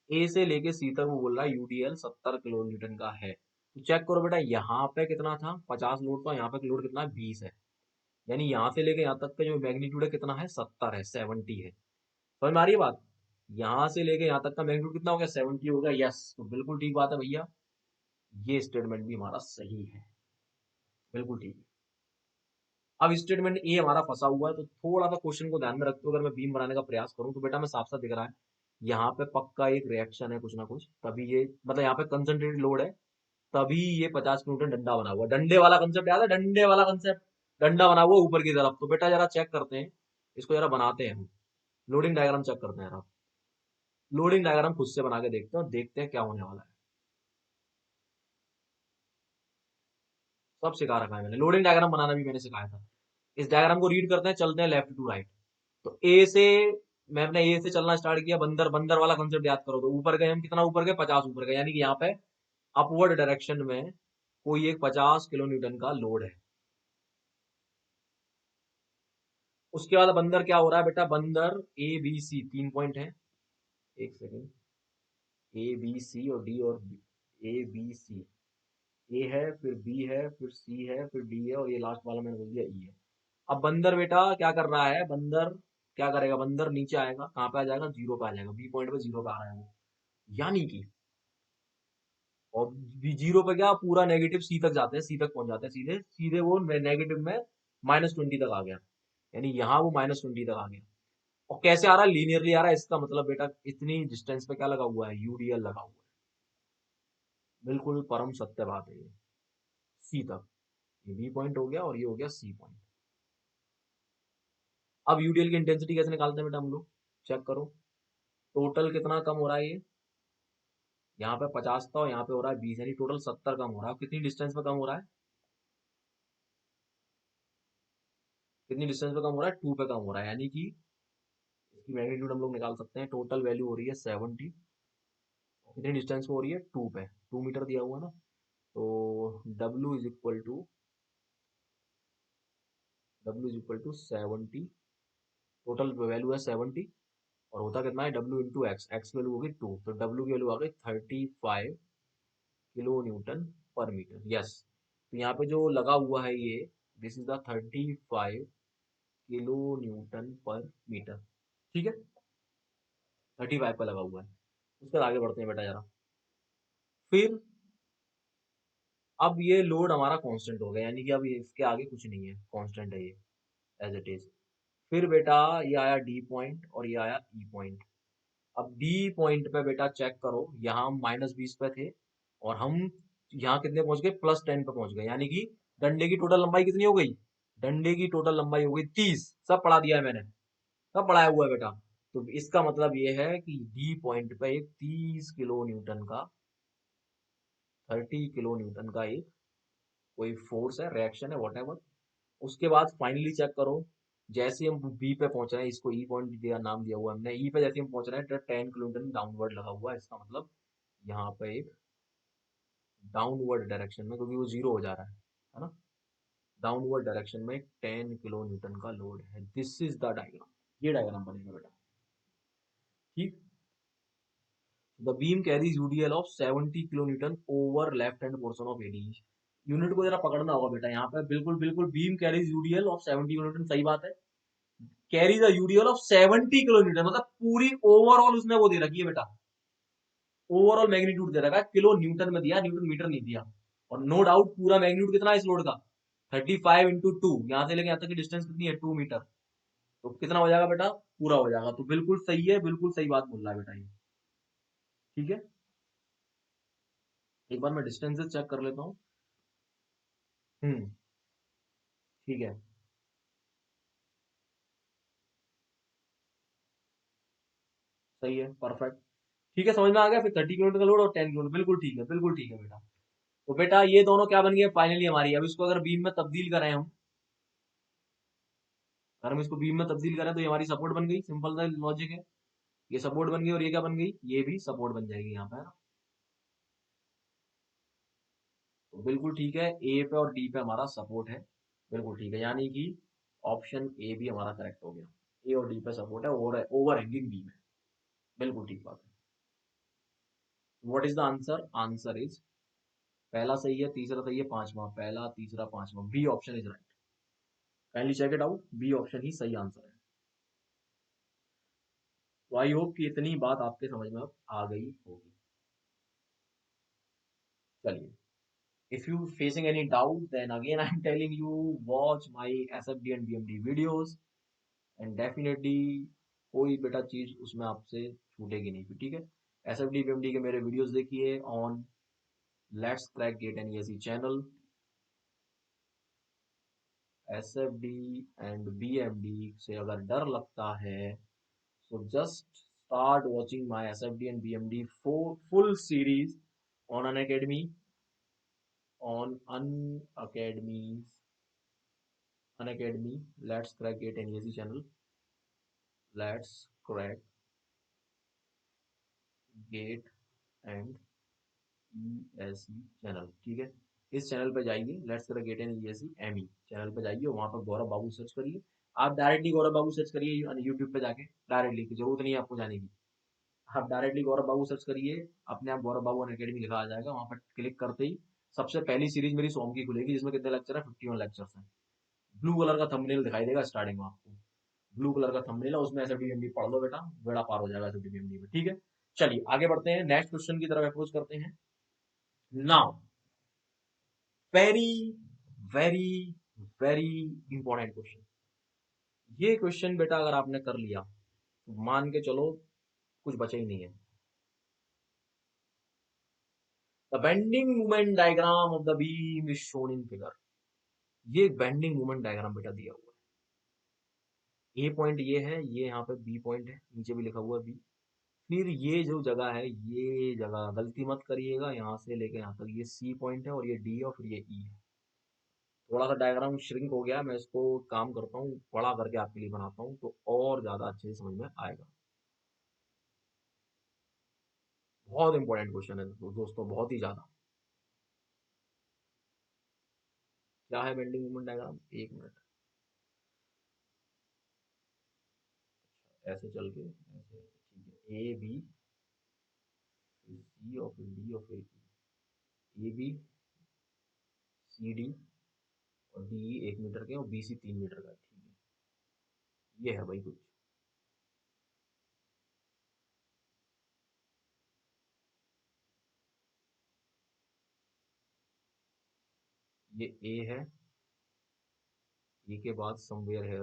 A से लेके सी तक वो बोल रहा है यूडीएल 70 किलो न्यूटन का है। तो चेक करो बेटा, यहाँ पे कितना था 50 लोड का, यहाँ पे लोड कितना है 20 है, यानी यहाँ से लेके यहाँ तक का जो मैग्नीट्यूड है कितना है 70 है, 70 है। समझ में आ रही है बात, यहाँ से लेके यहाँ तक का मैग्नीट्यूड कितना हो गया 70 हो गया, यस, तो बिल्कुल ठीक बात है भैया, ये स्टेटमेंट भी हमारा सही है, बिल्कुल ठीक है। अब स्टेटमेंट ए हमारा फंसा हुआ है, तो थोड़ा सा क्वेश्चन को ध्यान में रखते हुए अगर मैं बीम बनाने का प्रयास करूं तो बेटा मैं साफ साफ दिख रहा है, यहाँ पे पक्का एक रिएक्शन है कुछ ना कुछ, तभी ये मतलब यहाँ पे कंसंट्रेटेड लोड है, तभी ये 50 किलोमीटर डंडा बना हुआ, डंडे वाला कंसेप्ट याद है, डंडे वाला कंसेप्ट, डंडा बना हुआ ऊपर की तरफ। तो बेटा जरा चेक करते हैं, इसको जरा बनाते हैं हम, लोडिंग डायग्राम चेक करते हैं यार, लोडिंग डायग्राम खुद से बना के देखते हैं और देखते हैं क्या होने वाला है। सब सिखा रखा है मैंने, लोडिंग डायग्राम बनाना भी मैंने सिखाया था। इस डायग्राम को रीड करते हैं, चलते हैं लेफ्ट टू राइट। तो ए से, मैं अपने ए से चलना स्टार्ट किया, बंदर बंदर वाला कंसेप्ट याद करो, तो ऊपर गए हम, कितना ऊपर गए 50 ऊपर गए, यानी कि यहाँ पे अपवर्ड डायरेक्शन में कोई एक 50 किलो न्यूटन का लोड है। उसके बाद बंदर क्या हो रहा है बेटा, बंदर ए बी सी 3 पॉइंट है, एक सेकेंड, ए बी सी और डी और ए बी सी, ए है फिर बी है फिर सी है फिर डी है, और ये लास्ट वाला मैंने बोल दिया ई है। अब बंदर बेटा क्या कर रहा है, बंदर क्या करेगा, बंदर नीचे आएगा, कहाँ पे आ जाएगा, जीरो पे आ जाएगा, बी पॉइंट पे जीरो पे आ रहा है वो, यानी कि, और जीरो पे क्या पूरा नेगेटिव सी तक जाते हैं, सी तक पहुंच जाते हैं सीधे सीधे, वो नेगेटिव में -20 तक आ गया, यानी यहाँ वो -20 तक आ गया। और कैसे आ रहा है, लीनियरली आ रहा है, इसका मतलब बेटा इतनी डिस्टेंस पे क्या लगा हुआ है, यूडीएल लगा हुआ है, बिल्कुल परम सत्य बात है ये, सी तक, ये बी पॉइंट हो गया और ये हो गया सी पॉइंट। अब यूडीएल की इंटेंसिटी कैसे निकालते हैं बेटा हम लोग, चेक करो, टोटल कितना कम हो रहा है ये, यहाँ पे 50 था और यहाँ पे हो रहा है 20, यानी टोटल 70 कम हो रहा है। कितनी डिस्टेंस पे कम हो रहा है, कितनी डिस्टेंस पे कम हो रहा है, 2 पे कम हो रहा है, यानी कि इसकी मैग्नीट्यूड हम लोग निकाल सकते हैं। टोटल वैल्यू हो रही है 70, कितनी डिस्टेंस पे हो रही है, 2 पे, 2 मीटर दिया हुआ ना, तो W is equal to, W is equal to 70, total value है 70 और होता कितना है, W इंटू एक्स, एक्स की वैल्यू होगी 2, तो W की वैल्यू आ गई 35 kilo newton per metre. Yes, तो यहाँ पे जो लगा हुआ है ये, this is the 35 kilo newton per metre, ठीक है, 35 पे लगा हुआ है। उसके बाद आगे बढ़ते हैं बेटा जरा। फिर अब ये लोड हमारा कांस्टेंट हो गया, यानी कि अब इसके आगे कुछ नहीं है, कांस्टेंट है ये एज इट इज। फिर बेटा ये आया डी पॉइंट और ये आया ई पॉइंट। अब डी पॉइंट पे बेटा चेक करो, यहाँ हम -20 पे थे और हम यहाँ कितने पहुंच गए, +10 पे पहुंच गए, यानी कि डंडे की टोटल लंबाई कितनी हो गई, डंडे की टोटल लंबाई हो गई 30। सब पढ़ा दिया है मैंने, सब पढ़ाया हुआ है बेटा। तो इसका मतलब ये है कि डी पॉइंट पे एक 30 किलो न्यूटन का, 30 किलो न्यूटन का एक कोई फोर्स है, रिएक्शन है, वॉट। उसके बाद फाइनली चेक करो, जैसे हम बी पे पहुंच रहे हैं, इसको ई पॉइंट दिया, नाम दिया हुआ है हमने, ई पे जैसे हम पहुंच रहे हैं तो 10 किलोमीटर डाउनवर्ड लगा हुआ है, इसका मतलब यहाँ पे एक डाउनवर्ड डायरेक्शन में, क्योंकि वो जीरो हो जा रहा है ना, डाउनवर्ड डायरेक्शन में 10 किलो न्यूटन का लोड है। दिस इज द डायग्राम, ये डायग्राम बनेगा बेटा, ठीक। The beam carries UDL of 70 kilo newton over left hand portion of AD. Unit को जरा पकड़ना होगा बेटा, यहाँ पे बिल्कुल बिल्कुल beam carries UDL of 70 kilo newton, सही बात है, carry the UDL of 70 kilo newton, मतलब पूरी ओवरऑल उसने वो दे रखी है बेटा, ओवरऑल मैग्नीट्यूड दे रखा है, किलो न्यूटन में दिया, न्यूटन मीटर नहीं दिया। और नो डाउट पूरा मैग्नीट्यूड कितना है इस लोड का, 35 इंटू 2, यहाँ से लेके यहाँ तक की डिस्टेंस कितनी है, 2 मीटर। तो कितना हो जाएगा बेटा, पूरा हो जाएगा। तो बिल्कुल सही है, बिल्कुल सही बात बोल रहा है बेटा ये, ठीक है। एक बार मैं डिस्टेंसेस चेक कर लेता हूँ। हम्म, ठीक है, सही है, परफेक्ट, ठीक है, समझ में आ गया। फिर 30 किलोमीटर का लोड और 10 किलोमीटर, बिल्कुल ठीक है, बिल्कुल ठीक है बेटा। तो बेटा ये दोनों क्या बन गए फाइनली हमारी। अब इसको अगर बीम में तब्दील करें हम, अगर हम इसको बीम में तब्दील करें तो ये हमारी सपोर्ट बन गई, सिंपल सा लॉजिक है। ये सपोर्ट बन गई और ये क्या बन गई, ये भी सपोर्ट बन जाएगी यहाँ पे, है ना। तो बिल्कुल ठीक है, ए पे और डी पे हमारा सपोर्ट है, बिल्कुल ठीक है, यानी कि ऑप्शन ए भी हमारा करेक्ट हो गया। ए और डी पे सपोर्ट है, ओवर हैंगिंग बीम है, बिल्कुल ठीक बात है। What is the answer, answer is, पहला सही है, तीसरा सही है, पांचवा, पहला तीसरा पांचवा, B option is right. Kindly check it out, B option ही सही आंसर है। तो आई होप कि इतनी बात आपके समझ में अब आ गई होगी। चलिए, if you facing any doubt, then again I'm telling you, watch my SFD and BMD videos and definitely कोई बेटा चीज उसमें आपसे छूटेगी नहीं फिर, ठीक है। SFD BMD के मेरे वीडियोस देखिए on let's crack GATE and ESE channel, SFD and BMD से अगर डर लगता है so just start watching my SFD and BMD full series on an academy, on an academy, let's crack it and easy channel, let's crack GATE and ESE channel, ठीक है। इस चैनल पे जाइए, let's crack GATE and ESE ME channel पे जाइए, वहां पर गौरव बाबू सर्च करिए। आप डायरेक्टली गौरव बाबू सर्च करिए यूट्यूब पे जाके, डायरेक्टली, की जरूरत नहीं है आपको जाने की। आप डायरेक्टली गौरव बाबू सर्च करिए, अपने आप गौरव बाबू अकेडमी लिखा आ जाएगा, वहां पर क्लिक करते ही सबसे पहली सीरीज मेरी सोम की खुलेगी, जिसमें कितने लेक्चर है, 51 लेक्चर्स हैं। ब्लू कलर का थंबनेल दिखाई देगा स्टार्टिंग में आपको, ब्लू कलर का थंबनेल है, उसमें एसएफडी पढ़ लो बेटा, बेड़ा पार हो जाएगा एसएफडी में, ठीक है। चलिए आगे बढ़ते हैं, नेक्स्ट क्वेश्चन की तरफ अप्रोच करते हैं। Now very very very important question, ये क्वेश्चन बेटा अगर आपने कर लिया तो मान के चलो कुछ बचा ही नहीं है। The bending moment diagram of the beam is shown in figure. ये बेंडिंग मोमेंट डायग्राम बेटा दिया हुआ है, ए पॉइंट ये है, ये यहाँ पे बी पॉइंट है, नीचे भी लिखा हुआ है बी। फिर ये जो जगह है, ये जगह गलती मत करिएगा, यहाँ से लेके यहाँ तक ये सी पॉइंट है और ये डी है और फिर ये ई है। थोड़ा सा डायग्राम श्रिंक हो गया, मैं इसको काम करता हूँ बड़ा करके आपके लिए बनाता हूँ तो और ज़्यादा अच्छे से समझ में आएगा। बहुत इंपॉर्टेंट क्वेश्चन है दोस्तों, बहुत ही ज़्यादा। क्या है बेंडिंग मोमेंट डायग्राम, एक मिनट। ऐसे चल के ऐसे, ठीक है, ए बी फिर सी और फिर डी और फिर ए बी सी डी और डी 1 मीटर के और बी सी 3 मीटर का, ठीक है। ये है भाई कुछ। ये ए है, ए के बाद समवेयर है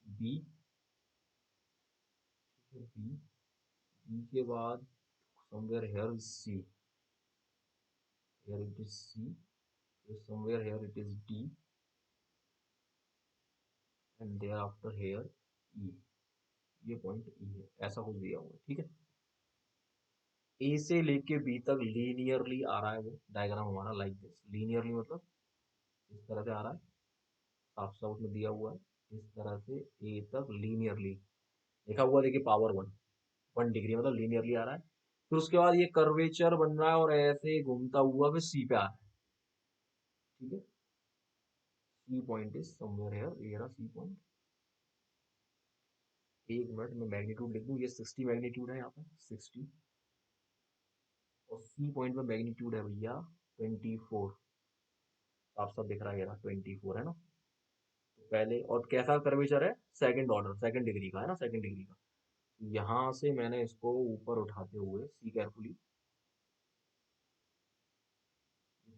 बी, बी, बी के बाद somewhere here C, here it is C, so somewhere here it is D and thereafter here E, ये पॉइंट E है, ऐसा कुछ दिया हुआ है, ठीक है। A से लेके B तक लीनियरली आ रहा है वो डायग्राम हमारा, लाइक दिस। लीनियरली मतलब इस तरह से आ रहा है, साफ साफ उसमें दिया हुआ है, इस तरह से A तक लीनियरली लिखा हुआ, देखिए पावर 1 डिग्री मतलब लीनियरली आ रहा है। फिर उसके बाद ये कर्वेचर बन रहा है और ऐसे घूमता हुआ फिर C पे आ रहा है, ठीक है। C point is somewhere here, ये रहा C पॉइंट। एक मिनट में मैग्नीट्यूड लिख दूं, ये 60 मैग्नीट्यूड है यहाँ पे, 60, और सी पॉइंट में मैग्नीट्यूड है भैया 24, साफ साफ दिख रहा है, ये रहा 24 है ना। तो पहले, और कैसा कर्वेचर है, सेकंड ऑर्डर, सेकंड डिग्री का है ना, सेकंड डिग्री का। यहाँ से मैंने इसको ऊपर उठाते हुए, सी केयरफुली,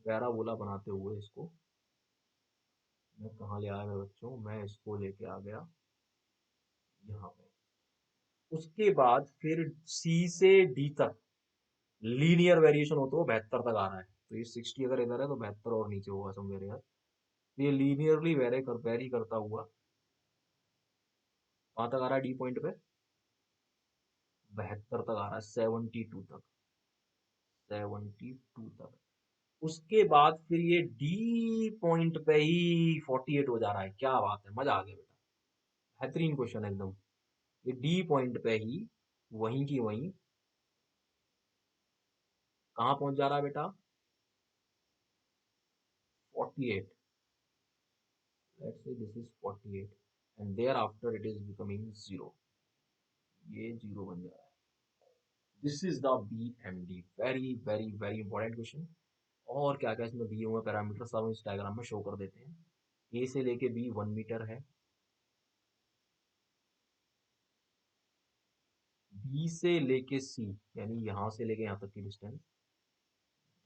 पैराबोला बनाते हुए इसको मैं कहाँ ले आया मेरे बच्चों, मैं इसको लेके आ गया यहाँ पे। उसके बाद फिर सी से डी तक लीनियर वेरिएशन होता है, 72 तक आ रहा है, तो ये 60 अगर इधर है तो 72 और नीचे होगा समवेयर यार। ये लीनियरली वेरी करता हुआ कहाँ तक आ रहा है, डी पॉइंट पे 72 तक आ रहा है, 72 तक, 72 तक। उसके बाद फिर ये डी पॉइंट पे ही 48 हो जा रहा है, क्या बात है, मजा आ गया बेटा, बेहतरीन क्वेश्चन एकदम। ये डी पॉइंट पे ही वहीं की वहीं कहाँ पहुंच जा रहा है बेटा, 48, let's say this is 48 and thereafter it is becoming zero, ये जीरो बन जा रहा है। This is the B M D, very very very important question. और क्या क्या इसमें दिए हुए पैरामीटर सब इस डायग्राम में शो कर देते हैं। ए से लेके बी 1 मीटर है, बी से लेके सी यानी यहाँ से लेके यहाँ तक की distance,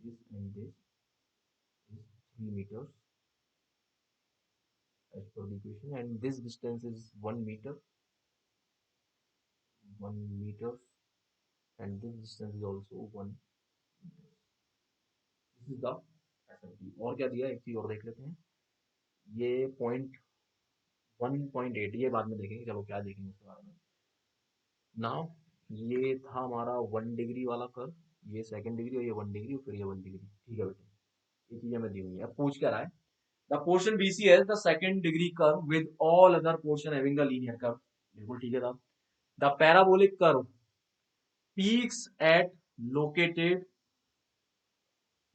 this and this is 3 meters as per the equation, and this distance is 1 meter, 1 meters, and this distance is also 1 meter. This is the SFD। और क्या दिया, एक चीज और देख लेते हैं, ये पॉइंट 1.8, ये बाद में देखेंगे, चलो क्या देखेंगे उसके बारे में। नाउ ये था हमारा 1 डिग्री वाला कर्व, ये सेकंड डिग्री और ये 1 डिग्री और फिर ये 1 डिग्री, ठीक है बेटा। ये चीजें हमें दी हुई है, अब पूछ क्या रहा है, the portion BC has the second degree curve with all other portion having the linear curve, बिल्कुल ठीक है साहब। The parabolic curve peaks at located,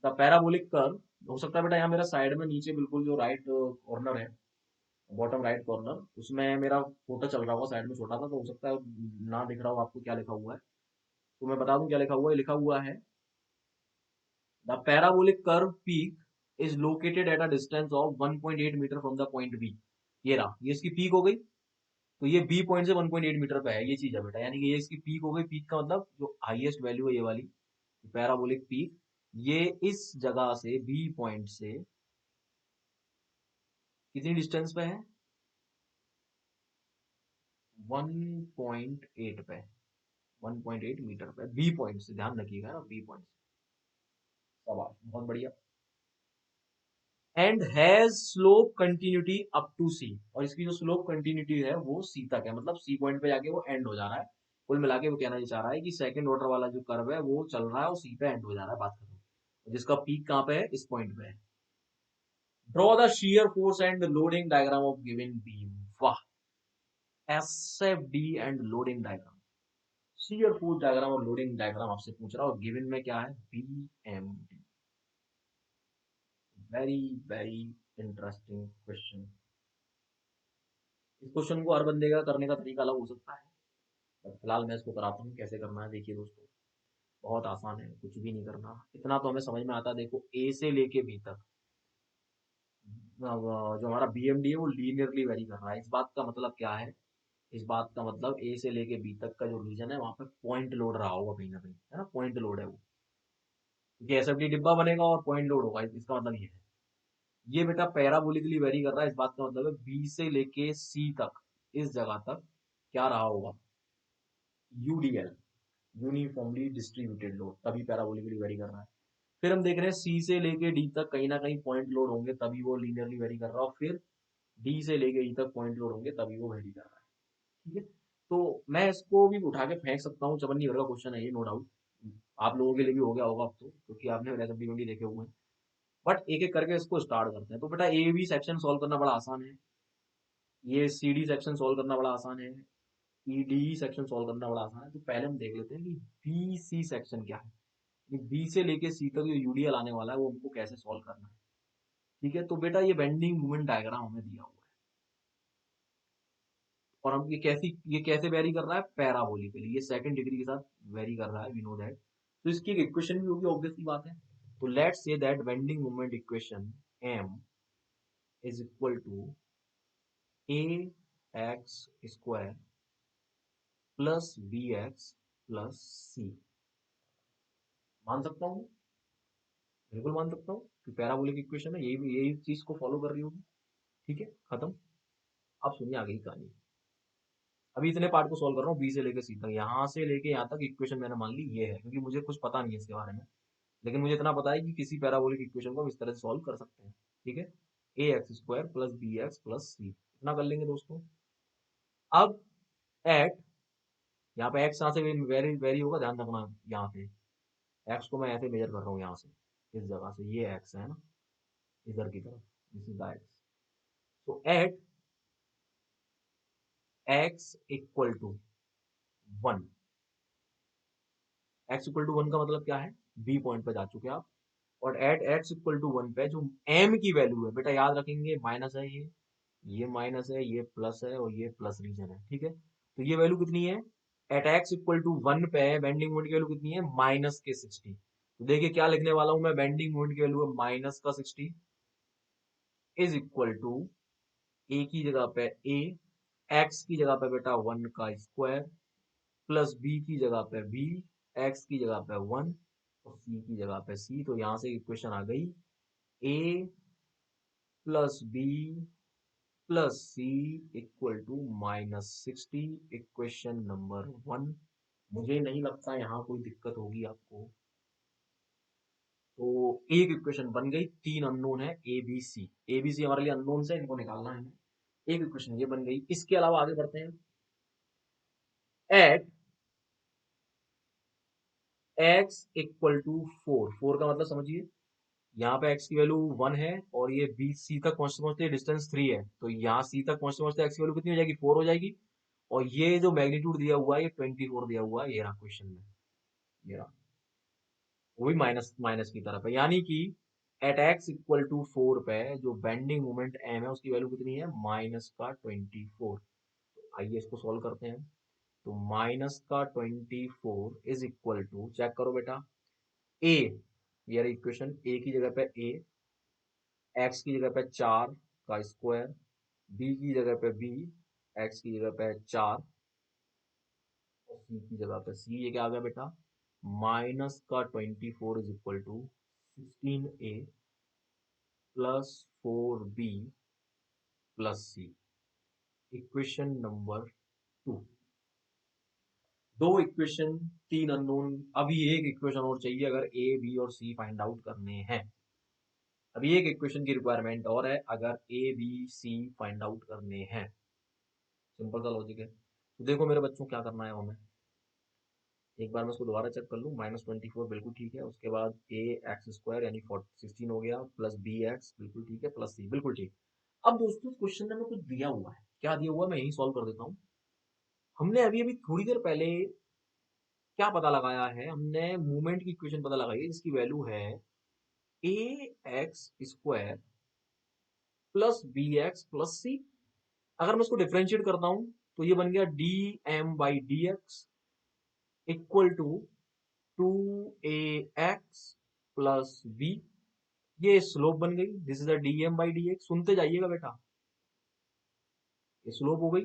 the parabolic curve, हो सकता है बेटा यहाँ मेरा साइड में नीचे बिल्कुल जो राइट कॉर्नर है, बॉटम राइट कॉर्नर, उसमें मेरा फोटो चल रहा होगा, साइड में छोटा था तो हो सकता है ना दिख रहा हो आपको क्या लिखा हुआ है, तो मैं बता दूं क्या लिखा हुआ है। लिखा हुआ है the parabolic curve peak is located at a distance of 1.8 metre from the point B. ये रहा, ये इसकी पीक हो गई, तो ये बी पॉइंट से 1.8 मीटर पे है, ये चीज है बेटा, यानी कि ये इसकी पीक हो गई। पीक का मतलब जो हाईएस्ट वैल्यू है ये वाली पैराबोलिक पीक, ये इस जगह से बी पॉइंट से कितनी डिस्टेंस पे है, 1.8 पे, 1.8 मीटर पे बी पॉइंट से, ध्यान रखिएगा ना, बी पॉइंट से। सवाल बहुत बढ़िया। And has slope continuity up to C, और इसकी जो स्लोप कंटिन्यूटी है वो सी तक है, मतलब सी पॉइंट पे जाके वो एंड हो जा रहा है, कुल मिला के वो कहना ये चाह रहा है कि सेकंड ऑर्डर वाला जो कर्व है वो चल रहा है और सी पे एंड हो जा रहा है, बात खत्म। जिसका पीक कहाँ पे है, इस पॉइंट पे है। Draw the shear force and loading diagram of given beam. वाह, SFD and loading diagram, shear force diagram और लोडिंग डायग्राम आपसे पूछ रहा है और गिवन में क्या है, BMD. Very very interesting question. इस क्वेश्चन को हर बंदे का करने का तरीका अलग हो सकता है, पर फिलहाल मैं इसको कराता हूँ कैसे करना है। देखिए दोस्तों, बहुत आसान है, कुछ भी नहीं करना, इतना तो हमें समझ में आता है। देखो ए से लेके बी तक जो हमारा बीएमडी है वो लीनियरली वेरी कर रहा है। इस बात का मतलब क्या है, इस बात का मतलब ए से लेके बी तक का जो रीजन है वहां पे पॉइंट लोड रहा होगा कहीं ना कहीं, है ना, पॉइंट लोड है वो, क्योंकि एसएफडी डिब्बा बनेगा और पॉइंट लोड होगा, इसका मतलब ये है। ये बेटा पैराबोलिकली वेरी कर रहा है, इस बात का मतलब है बी से लेके सी तक, इस जगह तक क्या रहा होगा, यूडीएल, यूनिफॉर्मली डिस्ट्रीब्यूटेड लोड, तभी पैराबोलिकली वेरी कर रहा है। फिर हम देख रहे हैं सी से लेके डी तक कहीं ना कहीं पॉइंट लोड होंगे, तभी वो लीनियरली वेरी कर रहा है, और फिर डी से लेके ई तक पॉइंट लोड होंगे तभी वो वेरी कर रहा है। ठीक है, तो मैं इसको भी उठा के फेंक सकता हूँ, चवन्नी भर का क्वेश्चन है ये, नो डाउट। आप लोगों के लिए भी हो गया होगा अब तो, क्योंकि आपने रेसिपी देखे हुए हैं। बट एक एक करके इसको स्टार्ट करते हैं। तो बेटा ए बी सेक्शन सॉल्व करना बड़ा आसान है, ये सी डी सेक्शन सॉल्व करना बड़ा आसान है, ई डी सेक्शन सॉल्व करना बड़ा आसान है। तो पहले हम देख लेते हैं कि बी सी सेक्शन क्या है, बी से लेके सी तक जो यूडीएल आने वाला है वो हमको कैसे सॉल्व करना है। ठीक है, तो बेटा ये बेंडिंग मोमेंट डायग्राम हमें दिया हुआ है, और हम ये कैसे वेरी कर रहा है, पैराबोलिकली, ये सेकंड डिग्री के साथ वेरी कर रहा है, वी नो दैट। तो इसकी एक इक्वेशन भी होगी, ऑब्वियसली बात है। तो let's say that bending moment equation M is equal to A X square plus B X plus C. मान सकता हूँ, बिल्कुल मान सकता हूँ कि पैराबोलिक इक्वेशन है, यही चीज को फॉलो कर रही होगी। ठीक है, खत्म। अब सुनिए आगे की कहानी। अभी इतने पार्ट को सॉल्व कर रहा हूँ, बी से लेके सी तक, यहाँ से लेके यहाँ तक इक्वेशन मैंने मान ली ये है, क्योंकि मुझे कुछ पता नहीं है इसके बारे में, लेकिन मुझे इतना पता है कि किसी पैराबोलिक इक्वेशन को हम इस तरह से सॉल्व कर सकते हैं। ठीक है, A X square plus B X plus C, इतना कर लेंगे दोस्तों। अब एट, यहाँ पे एक्स यहाँ से वेरी वेरी होगा, ध्यान रखना, यहाँ पे एक्स को मैं ऐसे मेजर कर रहा हूँ, यहाँ से इस जगह से, ये एक्स है ना, इधर की तरफ, दिस इज द एक्स। तो at X equal to 1, X equal to 1 का मतलब क्या है, बी पॉइंट पे जा चुके हैं आप, और एट एक्स इक्वल टू 1 पे जो एम की वैल्यू है बेटा, याद रखेंगे माइनस है, ये माइनस है, ये प्लस है, और ये प्लस रीजन है। ठीक है, तो ये वैल्यू कितनी है, एट एक्स इक्वल टू 1 पे बेंडिंग मोमेंट की वैल्यू कितनी है, माइनस के 60। तो देखिए क्या लिखने वाला हूं मैं, बेंडिंग मोमेंट की वैल्यू है माइनस का 60 इज इक्वल टू ए की जगह पे ए, एक्स की जगह पे बेटा 1 का स्क्वायर, प्लस बी की जगह पे बी, एक्स की जगह पे 1 और सी की जगह पे सी। तो यहां से इक्वेशन आ गई A plus B plus C equal to -60, equation number 1। मुझे नहीं लगता यहाँ कोई दिक्कत होगी आपको। तो एक इक्वेशन बन गई, तीन अननोन है ए बी सी, ए बी सी हमारे लिए अननोन है, इनको निकालना है हमें। एक इक्वेशन ये बन गई। इसके अलावा आगे बढ़ते हैं। एट एक्स इक्वल टू 4, 4 का मतलब समझिए, यहाँ पे x की वैल्यू 1 है और ये बी सी तक पहुंचते पहुंचते डिस्टेंस 3 है, तो यहाँ सी तक पहुंचते पहुंचते x की वैल्यू कितनी हो जाएगी, 4 हो जाएगी। और ये जो मैग्नीट्यूड दिया हुआ है ये 24 दिया हुआ है, ये रहा क्वेश्चन में, ये रहा, वो भी माइनस माइनस की तरफ है, यानी कि एट एक्स इक्वल टू 4 पे जो बेंडिंग मोमेंट एम है उसकी वैल्यू कितनी है, माइनस का 24। आइए इसको सॉल्व करते हैं। तो माइनस का 24 इज इक्वल टू, चेक करो बेटा, ए, ये रही इक्वेशन, ए की जगह पे ए, एक्स की जगह पे 4 का स्क्वायर, बी की जगह पे बी, एक्स की जगह पे 4 और सी की जगह पे सी। ये क्या आ गया बेटा, माइनस का 24 is equal to 16a plus 4b plus C, equation number 2। दो इक्वेशन, तीन अननोन, अभी एक इक्वेशन और चाहिए अगर ए बी और सी फाइंड आउट करने हैं। अभी एक इक्वेशन की रिक्वायरमेंट और है अगर A B C find out करने हैं। सिंपल सा लॉजिक है। तो देखो मेरे बच्चों क्या करना है हमें, एक बार मैं उसको दोबारा चेक कर लूँ, -24 बिल्कुल ठीक है। उसके बाद ए एक्स स्क्वायर यानी 16 हो गया, प्लस बी एक्स बिल्कुल ठीक है, प्लस सी बिल्कुल ठीक। अब दोस्तों क्वेश्चन में कुछ दिया हुआ है, क्या दिया हुआ है मैं यही सॉल्व कर देता हूँ। हमने अभी अभी थोड़ी देर पहले क्या पता लगाया है, हमने मूवमेंट की इक्वेशन पता लगाई है जिसकी वैल्यू है A X square plus B X plus C. अगर मैं इसको डिफरेंशिएट करता हूं तो ये बन गया D M by D X equal to 2ax plus B. ये स्लोप बन गई, this is a D M by D X. सुनते जाइएगा बेटा, ये स्लोप हो गई।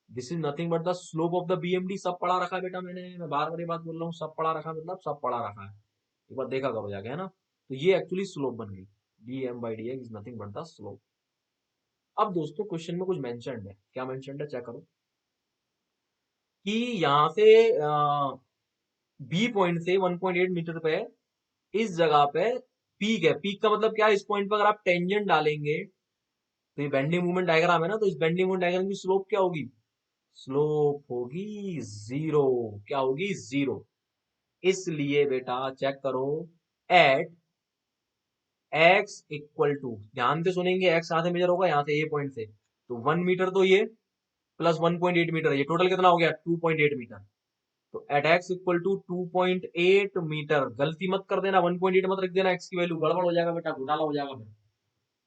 This is nothing but the slope of the BMD. सब पढ़ा रखा है बेटा मैंने, मैं बार बार ये बात बोल रहा हूँ, सब पढ़ा रखा है मतलब सब पढ़ा रखा है। एक बार देखा करो जाके, है ना। तो ये एक्चुअली स्लोप बन गई, D M by D x is nothing but the slope. अब दोस्तों क्वेश्चन में कुछ मेंशन्ड है, क्या मेंशन्ड है चेक करो कि यहाँ से बी पॉइंट से 1.8 मीटर पे इस जगह पे पीक है। पीक का मतलब क्या है, इस पॉइंट पर अगर आप टेंजेंट डालेंगे तो ये बेंडिंग मूवमेंट डायग्राम है ना, तो इस बेंडिंग मूवमेंट डायग्राम की स्लोप क्या होगी, स्लोप होगी जीरो। क्या होगी, जीरो। इसलिए बेटा चेक करो, एट एक्स इक्वल टू, ध्यान से सुनेंगे, एक्स यहां से मेजर होगा यहाँ से ए पॉइंट से, तो 1 मीटर तो ये प्लस 1.8 मीटर, ये टोटल कितना हो गया 2.8 मीटर। तो at X equal to 2.8 metre, गलती मत कर देना 1.8 मत रख देना, एक्स की वैल्यू गड़बड़ हो जाएगा बेटा, घोटाला हो जाएगा फिर,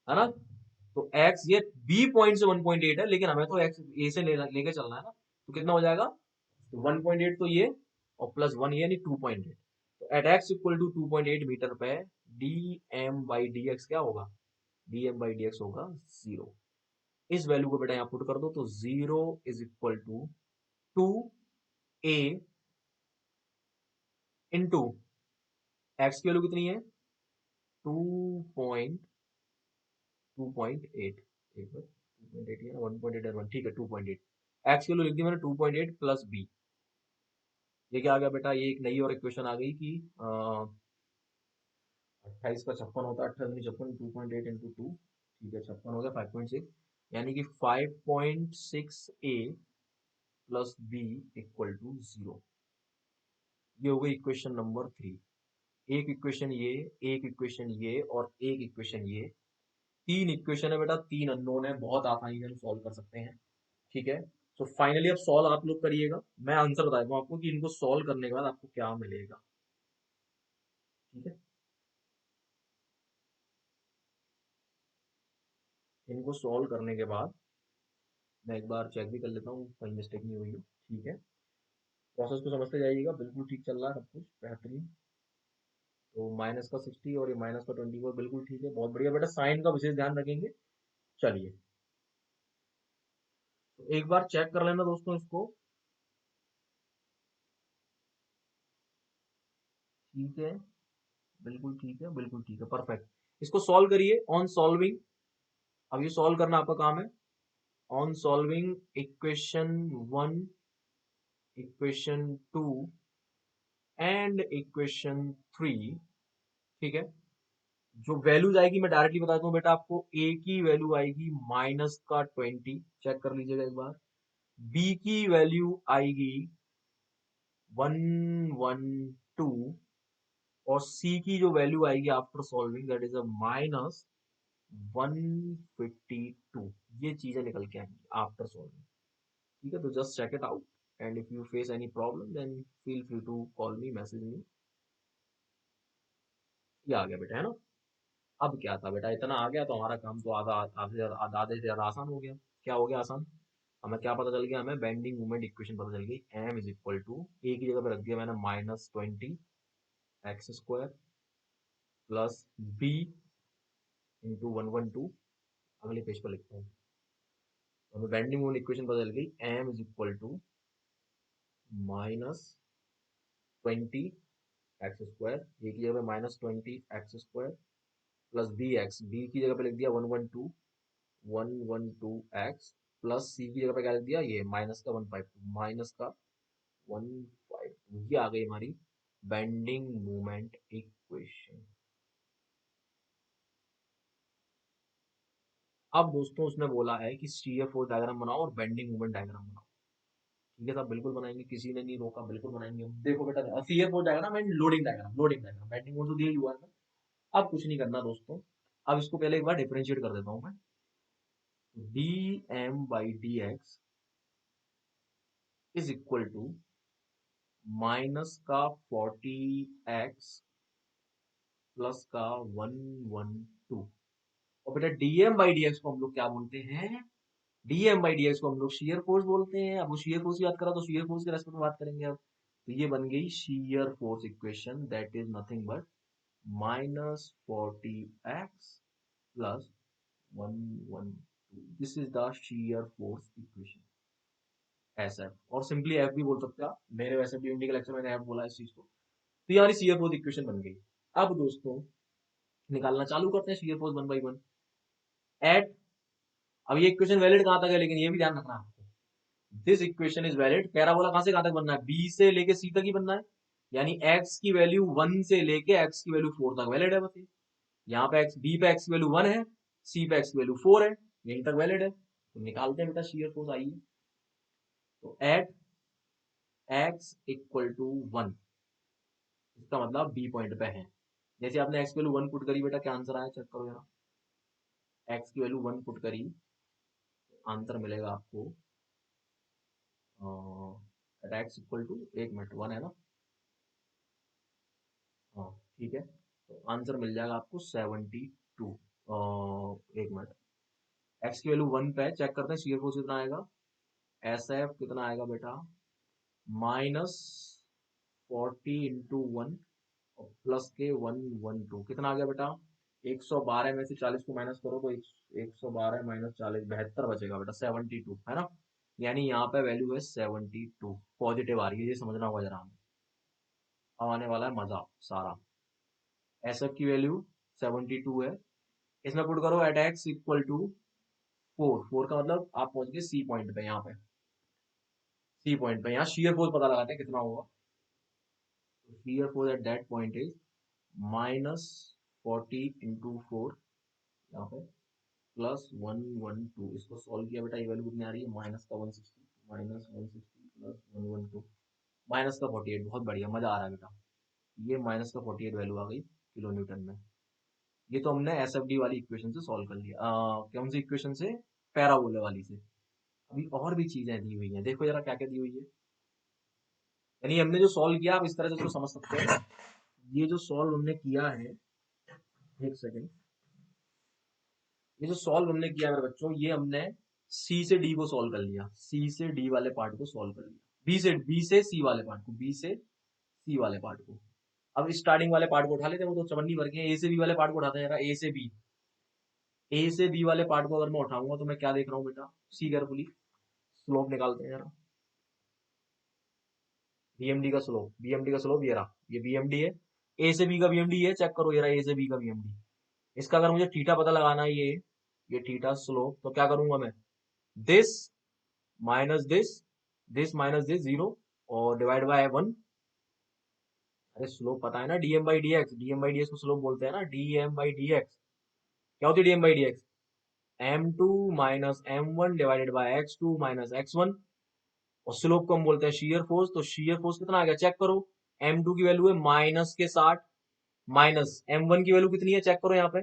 है ना। तो एक्स ये बी पॉइंट से 1.8 है, लेकिन हमें तो एक्स ए से लेके चलना है ना, तो कितना हो जाएगा, तो 1.8 तो ये और प्लस 1 ये यानी 2.8। तो at X equal to 2.8 metre पे D M by D X क्या होगा, D M by D X होगा जीरो। इस वैल्यू को बेटा यहाँ पुट कर दो, तो zero is equal to 2a into X की वैल्यू कितनी है, 2.8, एक बार 2.8 है 1.8 ठीक है 2.8, एक्स की वैल्यू लिख दी मैंने 2.8 प्लस बी। ये क्या आ गया बेटा, ये एक नई और इक्वेशन आ गई कि 28 का 56 होता है, 28 56, 2.8 इंटू टू, ठीक है 56 हो गया 5.6, यानी कि 5.6a plus B equal to zero. ये हो गई इक्वेशन नंबर 3। एक इक्वेशन ये, एक इक्वेशन ये और एक इक्वेशन ये, तीन इक्वेशन है बेटा, तीन अननोन है, बहुत आसानी से हम सॉल्व कर सकते हैं। ठीक है, तो फाइनली अब सॉल्व आप लोग करिएगा, मैं आंसर बता दूं आपको कि इनको सॉल्व करने के बाद आपको क्या मिलेगा। ठीक है, इनको सॉल्व करने के बाद मैं एक बार चेक भी कर लेता हूँ कहीं मिस्टेक नहीं हुई हो। ठीक है, प्रोसेस को समझते जाइएगा, बिल्कुल ठीक चल रहा है सब कुछ बेहतरीन। तो माइनस का 60 और ये माइनस का 24 बिल्कुल ठीक है, बहुत बढ़िया बेटा, साइन का विशेष ध्यान रखेंगे। चलिए, तो एक बार चेक कर लेना दोस्तों इसको। ठीक है, बिल्कुल ठीक है, बिल्कुल ठीक है, परफेक्ट। इसको सॉल्व करिए ऑन सॉल्विंग। अब ये सॉल्व करना आपका काम है। On solving equation 1, equation 2 and equation 3। ठीक है, जो वैल्यूज आएगी मैं डायरेक्टली बता दूं बेटा आपको, ए की वैल्यू आएगी -20, चेक कर लीजिएगा एक बार। बी की वैल्यू आएगी 112 और सी की जो वैल्यू आएगी after solving that is a -152। ये चीजें निकल के आएंगी आफ्टर सॉल्विंग। ठीक है, तो just check it out and if you face any problem then feel free to call me, message me. ये आ गया बेटा, है ना। अब क्या था बेटा, इतना आ गया तो हमारा काम तो आधे से ज्यादा आसान हो गया। क्या हो गया आसान, हमें क्या पता चल गया, हमें बेंडिंग मोमेंट इक्वेशन पता चल गई। M is equal to, A की जगह पे रख दिया मैंने -20 x square plus B into 112। अगले पेज पर लिखता हूँ, हमें बेंडिंग मोमेंट इक्वेशन पता चल गई, M is equal to -20 x square, A की जगह पे -20 एक्स स्क्वायर प्लस बी की जगह पे लिख दिया 112 एक्स प्लस सी की जगह पे क्या लिख दिया, ये -152, ये आ गई हमारी बेंडिंग मोमेंट इक्वेशन। अब दोस्तों उसने बोला है कि CFO डायग्राम बनाओ और बेंडिंग मोमेंट डायग्राम बनाओ। ठीक है साहब, बिल्कुल बनाएंगे, किसी ने नहीं रोका, बिल्कुल बनाएंगे हम। देखो बेटा सीएफ हो जाएगा ना, मैं loading diagram, loading diagram bending mode तो दिया ही हुआ है। अब कुछ नहीं करना दोस्तों, अब इसको पहले एक बार डिफरेंशिएट कर देता हूँ मैं। D M by D x is equal to minus का 40x प्लस का 112। और बेटा डीएम बाई डी एक्स को हम लोग क्या बोलते हैं, डीएम बाई डी एक्स को हम लोग शेयर फोर्स बोलते हैं। अब वो शेयर फोर्स की बात करा तो शेयर फोर्स के रेस्पेक्ट में बात करेंगे अब। तो ये बन गई shear force equation, that is nothing but minus 40x plus 112। This is the shear force equation, S F, और सिंपली एफ भी बोल सकते हो आप। मेरे वैसे भी इंडी के लेक्चर मैंने एफ बोला इस चीज को। तो यार शेयर फोर्स इक्वेशन बन गई। अब दोस्तों निकालना चालू करते हैं shear force one by one eight. अब ये इक्वेशन वैलिड कहां तक है, लेकिन ये भी ध्यान रखना आपको, this equation is valid, parabola कहां से कहां तक बनना है, बी से लेके सी तक ही बनना है। यानी x की वैल्यू 1 से लेके x की वैल्यू 4 तक वैलिड है बस ये। यहाँ पे x, b पे x की वैल्यू 1 है, c पे x की वैल्यू 4 है, यहीं तक वैलिड है। तो निकालते हैं बेटा शेयर फोर्स, आइए। तो एट x इक्वल टू 1, इसका मतलब b पॉइंट पे है। जैसे आपने x की वैल्यू 1 पुट करी बेटा, क्या आंसर आया चेक करो जरा। x की वैल्यू 1 पुट करी, आंसर मिलेगा आपको एट एक्स इक्वल टू, एक मिनट 1 है ना, हाँ ठीक है। तो आंसर मिल जाएगा आपको 72। एक मिनट, एक्स की वैल्यू 1 पे है, चेक करते हैं शेयर फोर्स कितना आएगा। एस एफ कितना आएगा बेटा, माइनस 40 × 1 और प्लस के 112, कितना आ गया बेटा, 112 में से 40 को माइनस करो तो 112 माइनस 40 72 बचेगा बेटा, 72 है ना। यानी यहाँ पे वैल्यू है 72, पॉजिटिव आ रही है, ये समझना होगा जरा हमें। अब आने वाला है मजा सारा। एस एफ की वैल्यू 72 है, इसमें पुट करो एट एक्स इक्वल टू 4, 4 का मतलब आप पहुंच गए सी पॉइंट पे। यहाँ पे सी पॉइंट पे यहाँ शेयर फोर्स पता लगाते हैं कितना होगा। Shear force at that point is minus 40 × 4, यहाँ पे प्लस 112। इसको सॉल्व किया बेटा, ये वैल्यू कितनी आ रही है, माइनस का 160, माइनस 160 प्लस 112, माइनस का 48। बहुत बढ़िया, मजा आ रहा है बेटा। ये माइनस का 48 वैल्यू आ गई किलो न्यूटन में। ये तो हमने एस एफ डी वाली इक्वेशन से सॉल्व कर लिया, कौन सी इक्वेशन से, पैराबोला वाली से। अभी और भी चीजें दी हुई हैं, देखो जरा क्या क्या दी हुई है। यानी हमने जो सॉल्व किया, आप इस तरह से उसको समझ सकते हैं। ये जो सॉल्व हमने किया है, एक सेकेंड, ये जो सॉल्व हमने किया मेरे बच्चों, ये हमने सी से डी को सॉल्व कर लिया, सी से डी वाले पार्ट को सॉल्व कर लिया, बी से सी वाले पार्ट को, बी से सी वाले पार्ट को। अब स्टार्टिंग वाले पार्ट को उठा लेते हैं, वो तो चवन्नी भर के। ए से बी वाले पार्ट को उठाते हैं, ए से बी, ए से बी वाले पार्ट को अगर मैं उठाऊंगा तो मैं क्या देख रहा हूँ बेटा, सी केयरफुली, स्लोप निकालते हैं जरा। बीएमडी का स्लोप, बीएमडी का स्लोप ये रहा, ये बीएमडी है। ए से बी का बीएमडी है, चेक करो ये रहा ए से बी का बीएमडी। इसका अगर मुझे थीटा पता लगाना है, ये थीटा स्लोप, तो क्या करूंगा मैं, this minus this minus this 0 और डिवाइड बाय 1। अरे स्लोप पता है ना, DM by D x, DM by D x को स्लोप बोलते हैं ना, डीएम बाई डी एक्स। क्या होती है DM by D x, m2 minus m1 divided by x2 minus x1। और स्लोप को हम बोलते हैं शेयर फोर्स। तो शेयर फोर्स कितना आ गया चेक करो, m2 की वैल्यू है माइनस के 60, माइनस m1 की वैल्यू कितनी है चेक करो, यहाँ पे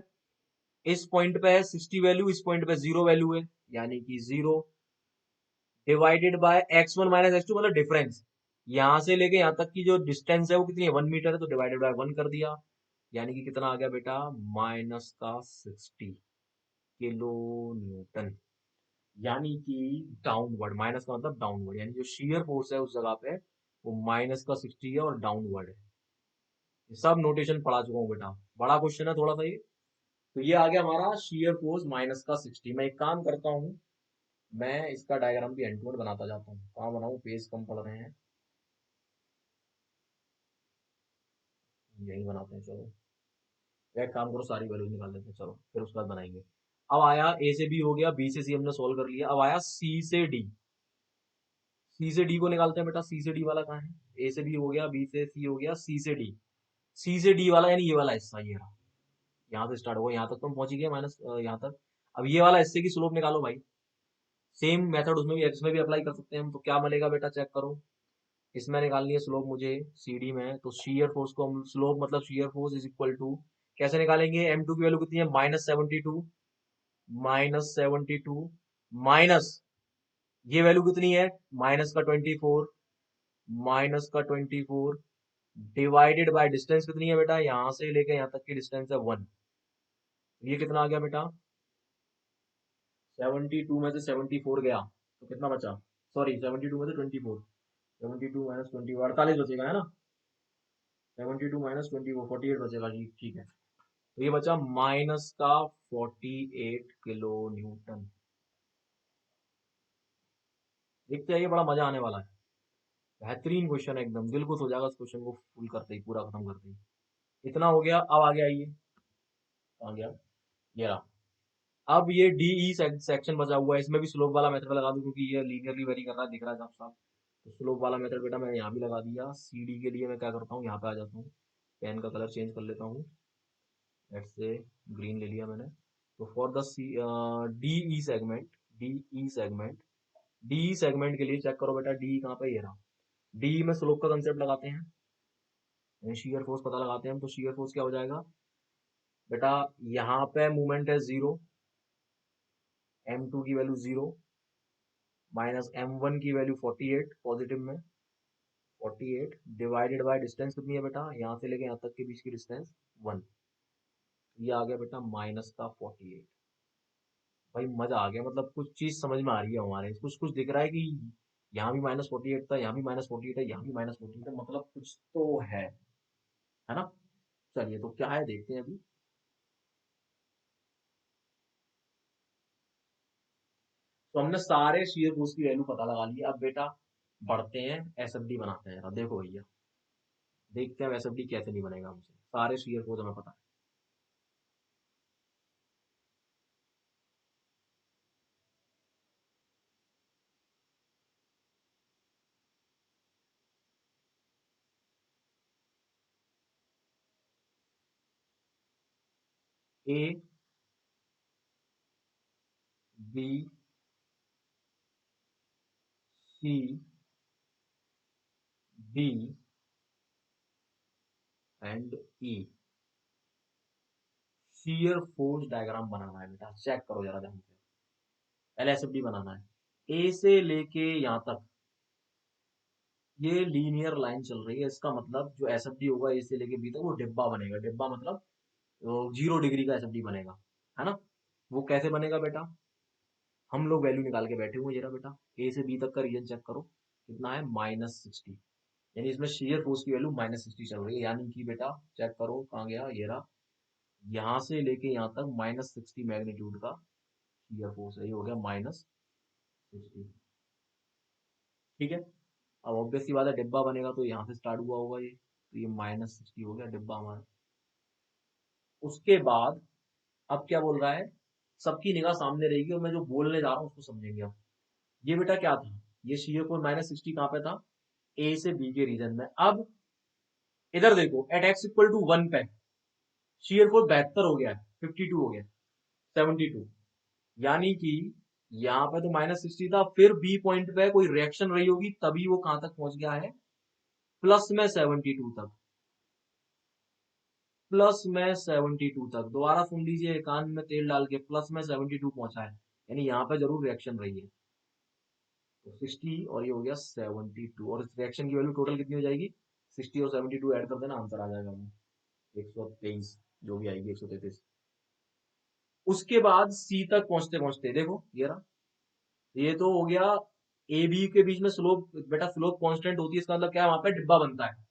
इस पॉइंट पे है 60 वैल्यू, इस पॉइंट पे 0 वैल्यू है, यानी कि 0 divided by x1 minus x2, मतलब डिफरेंस। यहां से लेके यहां तक की जो डिस्टेंस है वो कितनी है, 1 मीटर है, तो डिवाइडेड बाय 1 कर दिया। यानी कि कितना आ गया बेटा, माइनस का 60 किलो न्यूटन। यानी कि डाउनवर्ड, माइनस का मतलब डाउनवर्ड, यानी जो शेयर फोर्स है उस जगह पे वो माइनस का 60 है और डाउनवर्ड है। ये सब नोटेशन पढ़ा चुका हूँ बेटा, बड़ा क्वेश्चन है थोड़ा सा ये। तो ये आ गया हमारा शेयर फोर्स माइनस का 60। मैं एक काम करता हूँ, मैं इसका डायग्राम भी एंड टू एंड बनाता जाता हूँ। कहाँ बनाऊँ, पेज कम पड़ रहे हैं, यही बनाते हैं चलो। एक काम करो, सारी वैल्यूज निकाल लेते हैं चलो, फिर उसके बाद बनाएंगे। अब आया ए से बी हो गया, बी से सी हमने सोल्व कर लिया। अब आया सी से डी, सी से डी को निकालते हैं बेटा। सी से डी वाला कहाँ है, ए से बी हो गया, बी से सी हो गया, सी से डी। सी से डी वाला यानी ये वाला हिस्सा, ये रहा, यहाँ से स्टार्ट होगा, यहाँ तक तुम पहुंच गए माइनस यहाँ तक। अब ये वाला हिस्से की स्लोप निकालो भाई, सेम मेथड उसमें भी इसमें भी अप्लाई कर सकते हैं हम। तो क्या मिलेगा बेटा, चेक करो। इसमें निकालनी है स्लोप मुझे CD में, तो शीयर फोर्स को हम, स्लोप मतलब shear force is equal to, कैसे निकालेंगे, M2 की वैल्यू कितनी है, -72, -72 माइनस, ये वैल्यू कितनी है, -24, -24 डिवाइडेड बाय डिस्टेंस कितनी है बेटा, यहां से लेके यहां तक की डिस्टेंस है 1। ये कितना आ गया बेटा, 72 में से 74 गया तो कितना बचा, सॉरी 72 में से 24, 72 माइनस 20 48 बचेगा है ना, 72 माइनस 24 48 बचेगा जी, ठीक है। तो ये बचा माइनस का 48 किलो न्यूटन। देखते हैं, ये बड़ा मजा आने वाला है, बेहतरीन क्वेश्चन है एकदम, दिल खुश हो जाएगा इस क्वेश्चन को फुल करते ही, पूरा खत्म करते ही। इतना हो गया, अब आगे आइए, आ गया ये रहा। अब ये DE सेक्शन बचा हुआ है, इसमें भी स्लोप वाला मेथड लगा दूं क्योंकि ये लीनियरली वेरी कर रहा है, दिख रहा है साफ साफ। तो स्लोप वाला मेथड बेटा मैंने यहाँ भी लगा दिया। CD के लिए मैं क्या करता हूँ, यहाँ पे आ जाता हूँ, पेन का कलर चेंज कर लेता हूँ, लेट्स से ग्रीन ले लिया मैंने। तो for the DE segment, DE segment, DE segment के लिए चेक करो बेटा, DE कहाँ पे, ये रहा। DE में स्लोप का कंसेप्ट लगाते हैं, शीयर फोर्स पता लगाते हैं हम। तो शीयर फोर्स क्या हो जाएगा बेटा, यहाँ पे मूवमेंट है 0, M2 की वैल्यू 0, माइनस M1 की वैल्यू 48 पॉजिटिव में, 48 डिवाइडेड बाय डिस्टेंस कितनी है बेटा, यहाँ से लेके यहाँ तक के बीच की डिस्टेंस 1। ये आ गया बेटा माइनस का 48। भाई मजा आ गया, मतलब कुछ चीज समझ में आ रही है हमारे, कुछ कुछ दिख रहा है कि यहाँ भी -48 था, यहाँ भी -48 है, यहाँ भी -48 है, मतलब कुछ तो है ना। चलिए तो क्या है देखते हैं अभी। तो हमने सारे शेयर फोर्स की वैल्यू पता लगा ली। अब बेटा बढ़ते हैं, SFD बनाते हैं। देखो भैया, देखते हैं SFD कैसे नहीं बनेगा हमसे, सारे शेयर फोर्स हमें पता है। ABCD and E, shear force diagram बनाना है बेटा, चेक करो जरा ध्यान से। LSFD बनाना है, ए से लेके यहाँ तक ये लीनियर लाइन चल रही है, इसका मतलब जो SFD होगा ए से लेके बी तक वो डिब्बा बनेगा। डिब्बा मतलब 0 डिग्री का SFD बनेगा, है ना। वो कैसे बनेगा बेटा, हम लोग वैल्यू निकाल के बैठे हुए, जरा बेटा ए से बी तक का रीजन चेक करो, कितना है -60, यानी इसमें शेयर फोर्स की वैल्यू -60 चल रही है, यानी कि बेटा चेक करो कहाँ गया, ये रहा, यहाँ से लेके यहाँ तक -60 मैग्नीट्यूड का शेयर फोर्स है, ये हो गया -60। ठीक है। अब ऑब्वियस सी बात है, डिब्बा बनेगा तो यहाँ से स्टार्ट हुआ होगा ये, तो ये -60 हो गया डिब्बा हमारा। उसके बाद अब क्या बोल रहा है, सबकी निगाह सामने रहेगी और मैं जो बोलने जा रहा हूँ उसको समझेंगे आप। ये बेटा क्या था, ये शेयर फोर्स -60 कहाँ पे था, ए से बी के रीजन में। अब इधर देखो, एट x = 1 पे शेयर फोर्स 72 हो गया है, 52 हो गया, 72, यानी कि यहाँ पे तो -60 था, फिर बी पॉइंट पे कोई रिएक्शन रही होगी तभी वो कहां तक पहुंच गया है, प्लस में 72 तक, प्लस में 72 तक। दोबारा सुन लीजिए कान में तेल डाल के, प्लस में 72 पहुंचा है, यानी यहाँ पे जरूर रिएक्शन रही है। तो 60 और ये हो गया 72, और इस रिएक्शन की वैल्यू टोटल कितनी हो जाएगी, 60 और 72 ऐड कर देना, आंसर आ जाएगा हमें 123, जो भी आएगी 133। उसके बाद सी तक पहुंचते पहुंचते देखो ये रहा, ये तो हो गया। ए बी के बीच में स्लोप बेटा, स्लोप कांस्टेंट होती है, इसका मतलब क्या है, वहां पे डिब्बा बनता है।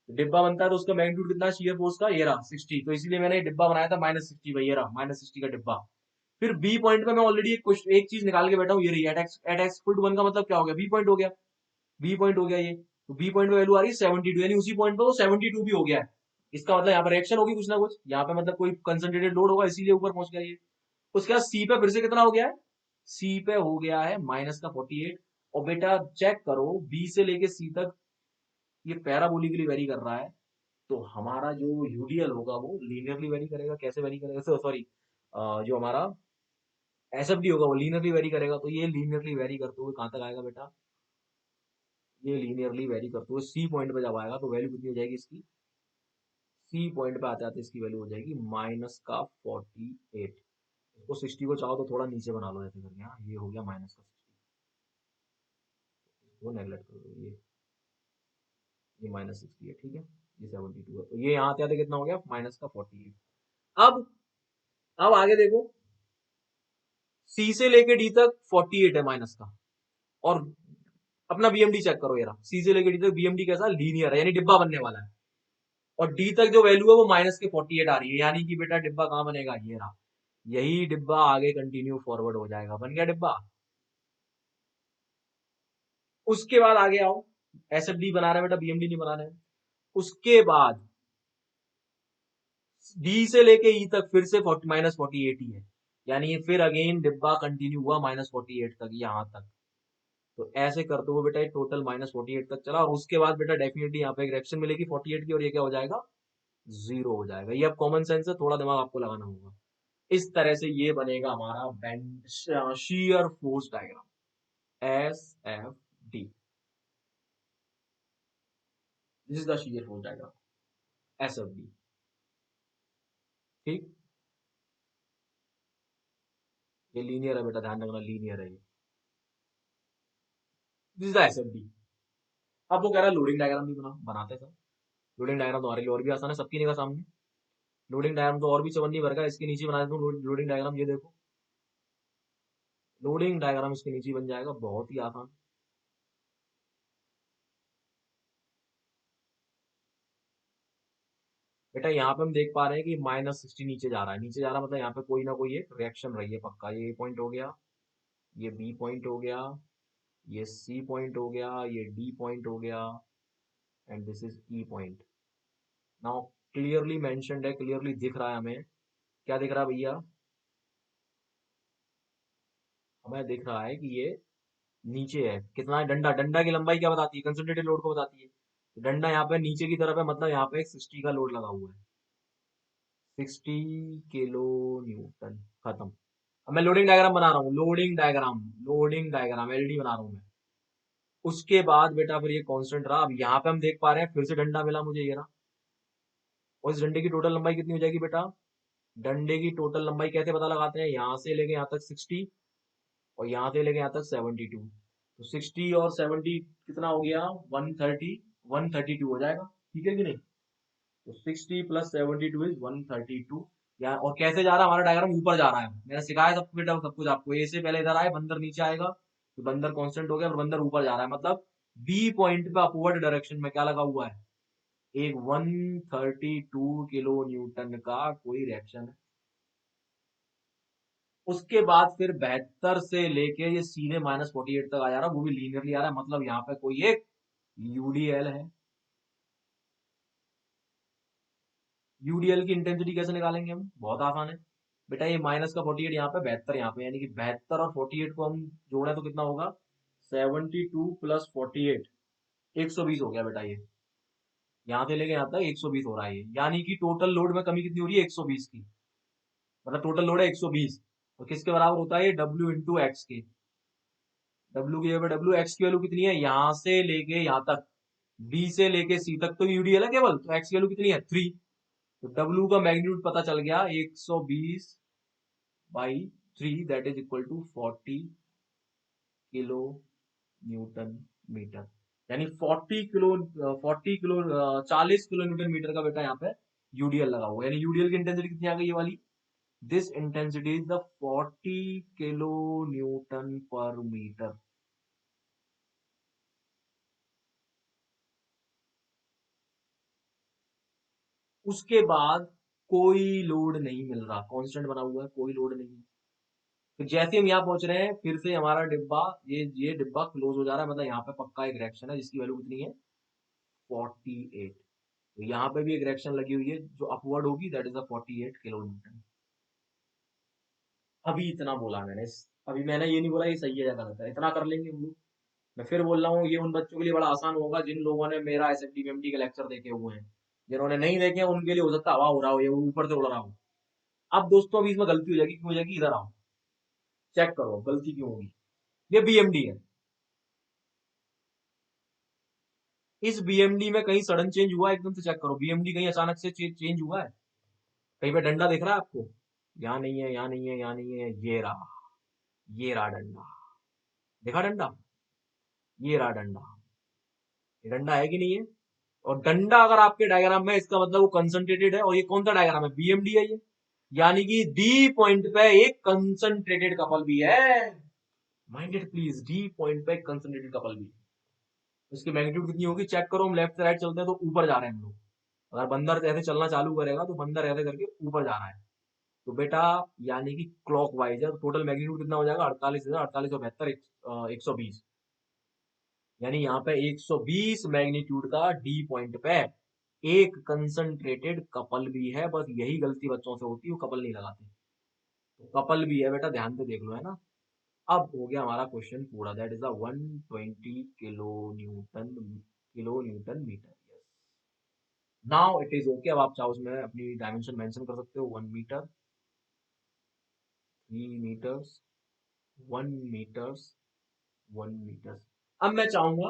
डिब्बा बनता है तो उसका मैग्नीट्यूड कितना है शेयर फोर्स का, ये रहा 60, तो इसीलिए मैंने डिब्बा बनाया था -60 भाई, ये रहा -60 का डिब्बा। फिर बी पॉइंट पे मैं ऑलरेडी एक चीज निकाल के बैठा हूँ, ये रही एट एक्स = 1 का मतलब क्या हो गया, बी पॉइंट हो गया, बी पॉइंट हो गया ये। तो बी पॉइंट पे वैल्यू आ रही है 72, यानी उसी पॉइंट पे वो 72 भी हो गया है। इसका मतलब यहाँ पर रिएक्शन होगी कुछ ना कुछ, यहाँ पे मतलब कोई कंसंट्रेटेड लोड होगा, इसीलिए ऊपर पहुंच गया ये। उसके बाद सी पे फिर से कितना हो गया है, सी पे हो गया है माइनस का 48। और बेटा चेक करो, बी से लेके सी तक ये पैराबोलिकली वेरी कर रहा है, तो हमारा जो यूडीएल होगा वो लीनियरली वेरी करेगा। कैसे वेरी करेगा, सॉरी, जो हमारा एसएफडी होगा वो लीनियरली वेरी करेगा, तो ये लीनियरली वेरी करते हुए कहां तक आएगा बेटा, ये लीनियरली वेरी करते हुए सी पॉइंट पे जब आएगा तो वैल्यू कितनी हो जाएगी इसकी, सी पॉइंट पे आते आते इसकी वैल्यू हो जाएगी -48। इसको 60 को चाहो तो थोड़ा नीचे बना लो ऐसे करके, हाँ ये हो गया -60, वो नेगलेक्ट कर दो, ये -60 है, ठीक है, ये 72 है, तो ये यहाँ आते आते कितना हो गया -48। अब अब आगे देखो, सी से लेके डी तक 48 है माइनस का, और अपना बीएमडी चेक करो, ये रहा सी से लेके डी तक बीएमडी कैसा लीनियर है, यानी डिब्बा बनने वाला है, और डी तक जो वैल्यू है वो -48 आ रही है, यानी कि बेटा डिब्बा कहाँ बनेगा, ये रहा, यही डिब्बा आगे कंटिन्यू फॉरवर्ड हो जाएगा, बन गया डिब्बा। उसके बाद आगे आओ, एसएफडी बना रहे हैं बेटा, बीएमडी नहीं बना रहे हैं। उसके बाद डी से लेके ई तक फिर से -48 ही है, यानी फिर अगेन डिब्बा कंटिन्यू हुआ -48 तक, यहां तक, तो ऐसे करते हुए बेटा ये टोटल -48 तक चला, और उसके बाद बेटा डेफिनेटली यहाँ पे एक रिएक्शन मिलेगी 48 की, और ये क्या हो जाएगा, जीरो हो जाएगा। ये अब कॉमन सेंस है, थोड़ा दिमाग आपको लगाना होगा। इस तरह से ये बनेगा हमारा bend shear force diagram, S F D, this is the shear force diagram, S F D, ठीक। ये लीनियर है बेटा, ध्यान रखना लीनियर है ये, दिस इज द एसएफडी। अब वो कह रहा है लोडिंग डायग्राम भी बनाते सर, लोडिंग डायग्राम तुम्हारे लिए और भी आसान है, सबकी निगाह सामने, लोडिंग डायग्राम तो और भी चवन्नी भर का, इसके नीचे बना देता हूँ लोडिंग डायग्राम, ये देखो लोडिंग डायग्राम इसके नीचे बन जाएगा, बहुत ही आसान। बेटा यहाँ पे हम देख पा रहे हैं कि -60 नीचे जा रहा है, नीचे जा रहा है मतलब यहाँ पे कोई ना कोई एक रिएक्शन रही है पक्का, ये पॉइंट हो गया, ये बी पॉइंट हो गया, ये सी पॉइंट हो गया, ये डी पॉइंट हो गया, and this is E point. Now clearly mentioned है, क्लियरली दिख रहा है हमें, क्या दिख रहा है भैया, हमें दिख रहा है कि ये नीचे है, कितना है डंडा, डंडा की लंबाई क्या बताती है, कंसंट्रेटेड लोड को बताती है, तो डंडा यहाँ पे नीचे की तरफ है, मतलब यहाँ पे एक 60 का लोड लगा हुआ है, 60 किलो न्यूटन, खत्म। अब मैं लोडिंग डायग्राम बना रहा हूँ, loading diagram, loading diagram LD बना रहा हूँ मैं। उसके बाद बेटा फिर ये कांस्टेंट रहा, अब यहाँ पे हम देख पा रहे हैं फिर से डंडा मिला मुझे, ये रहा, और इस डंडे की टोटल लंबाई कितनी हो जाएगी बेटा, डंडे की टोटल लंबाई कैसे पता लगाते हैं, यहाँ से लेके यहाँ तक 60, और यहाँ से लेके यहाँ तक 72, तो 60 और 70 कितना हो गया, 130 हो जाएगा, ठीक है कि नहीं, तो 60 + 72 इज 132। या और कैसे जा रहा है हमारा डायग्राम, ऊपर जा रहा है, मैंने सिखाया सब बेटा सब कुछ आपको, ए से पहले इधर आए, बंदर नीचे आएगा, तो बंदर कांस्टेंट हो गया, और बंदर ऊपर जा रहा है, मतलब बी पॉइंट पे अपवर्ड डायरेक्शन में क्या लगा हुआ है, एक 132 किलो न्यूटन का कोई रिएक्शन है। उसके बाद फिर 72 से लेके ये सीधे -48 तक आ जा रहा है, वो भी लीनियरली आ रहा है, मतलब यहाँ पे कोई एक यूडीएल है। यूडीएल की इंटेंसिटी कैसे निकालेंगे हम, बहुत आसान है बेटा, ये माइनस का 48 यहाँ पे, 72 यहाँ पे, यानी कि 72 और 48 को हम जोड़े तो कितना होगा, 72 + 48, 120 हो गया बेटा, ये यहाँ से लेके यहाँ तक 120 हो रहा है ये, यानी कि टोटल लोड में कमी कितनी हो रही है, 120 की, मतलब टोटल लोड है 120, और किसके बराबर होता है ये, W इंटू एक्स के, W की जगह W, एक्स की वैल्यू कितनी है, यहाँ से लेके यहाँ तक, B से लेके C तक तो यूडीएल है केवल, तो एक्स की वैल्यू कितनी है 3, तो W का मैग्नीट्यूड पता चल गया 120/3, that is equal to 40 kilo newton metre, यानी 40 किलो न्यूटन मीटर का बेटा यहाँ पे यूडीएल लगा हुआ है, यानी यूडीएल की इंटेंसिटी कितनी आ गई, ये वाली, this intensity is the 40 kilo newton per metre. उसके बाद कोई लोड नहीं मिल रहा, कांस्टेंट बना हुआ है, कोई लोड नहीं है, तो जैसे हम यहाँ पहुंच रहे हैं फिर से हमारा डिब्बा, ये डिब्बा क्लोज हो जा रहा है, मतलब यहाँ पे पक्का एक रिएक्शन है जिसकी वैल्यू कितनी है, 48, तो यहाँ पे भी एक रिएक्शन लगी हुई है जो अपवर्ड होगी, that is the 48 kilo Newton. अभी इतना बोला मैंने, अभी मैंने ये नहीं बोला ये सही है या गलत है, इतना कर लेंगे हम लोग। मैं फिर बोल रहा हूँ, ये उन बच्चों के लिए बड़ा आसान होगा जिन लोगों ने मेरा एसएफडी बीएमडी के लेक्चर देखे हुए हैं, जिन्होंने नहीं देखे हैं उनके लिए हो सकता है हवा हो रहा हो, ये ऊपर से उड़ रहा हो। अब दोस्तों अभी इसमें गलती हो जाएगी, क्यों हो जाएगी, इधर आओ, चेक करो गलती क्यों होगी। ये बीएमडी है। इस बीएमडी में कहीं सडन चेंज हुआ है? एकदम से चेक करो, बीएमडी कहीं अचानक से चेंज हुआ है? कहीं पे डंडा दिख रहा है आपको? यहाँ नहीं है, यहाँ नहीं है, यहाँ नहीं है, ये रहा, ये रहा डंडा। देखा डंडा? ये रहा डंडा। ये डंडा है कि नहीं है? और डंडा अगर आपके डायग्राम में, इसका मतलब वो कंसंट्रेटेड है। और ये कौन सा डायग्राम है? बीएमडी है ये। यानी कि डी पॉइंट पे एक कंसंट्रेटेड कपल भी है। माइंडेड प्लीज, डी पॉइंट पे एक कंसंट्रेटेड कपल भी है। इसकी मैग्नीट्यूड कितनी होगी चेक करो। हम लेफ्ट से राइट चलते हैं तो ऊपर जा रहे हैं हम लोग। अगर बंदर ऐसे चलना चालू करेगा तो बंदर ऐसे करके ऊपर जा रहा है। तो बेटा यानी कि क्लॉक वाइज है। तो टोटल मैग्नीट्यूड कितना हो जाएगा? 48,000, 48,072, 120। यानी यहाँ पे 120 मैग्नीट्यूड का डी पॉइंट पे एक कंसंट्रेटेड कपल भी है। बस यही गलती बच्चों से होती है, वो कपल नहीं लगाते। तो कपल भी है बेटा, ध्यान से देख लो, है ना। अब हो गया हमारा क्वेश्चन पूरा। That is the 120 kilo newton metre. Yes, now it is okay. अब आप चाहो उसमें अपनी डायमेंशन मेंशन कर सकते हो। 1 मीटर, 3 मीटर्स, 1 मीटर्स, 1 मीटर्स। अब मैं चाहूंगा,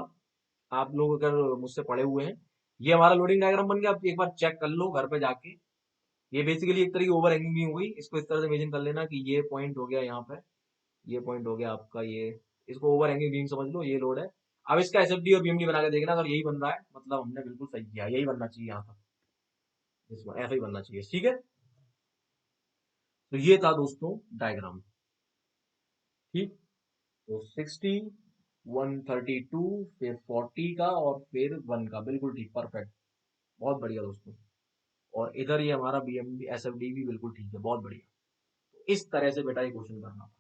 आप लोग अगर मुझसे पढ़े हुए हैं, ये हमारा लोडिंग डायग्राम बन गया। आप एक बार चेक कर लो घर पे जाके। ये बेसिकली एक तरह की ओवर हैंगिंग भी हो गई। इसको इस तरह से इमेजिन कर लेना कि ये पॉइंट हो गया यहाँ पे, ये पॉइंट हो गया आपका ये। इसको ओवर हैंगिंग बीम समझ लो, ये लोड है। अब इसका एसएफडी और बीएमडी बना के देखना। अगर यही बन रहा है मतलब हमने बिल्कुल सही किया, यही बनना चाहिए यहाँ तक। इसमें ऐसा ही बनना चाहिए, ठीक है। तो ये था दोस्तों डायग्राम, ठीक। तो 60, 132, फिर 40 का और फिर 1 का, बिल्कुल ठीक, परफेक्ट, बहुत बढ़िया दोस्तों। और इधर ये हमारा बीएमडी एसएफडी भी बिल्कुल ठीक है, बहुत बढ़िया। तो इस तरह से बेटा ये क्वेश्चन करना था।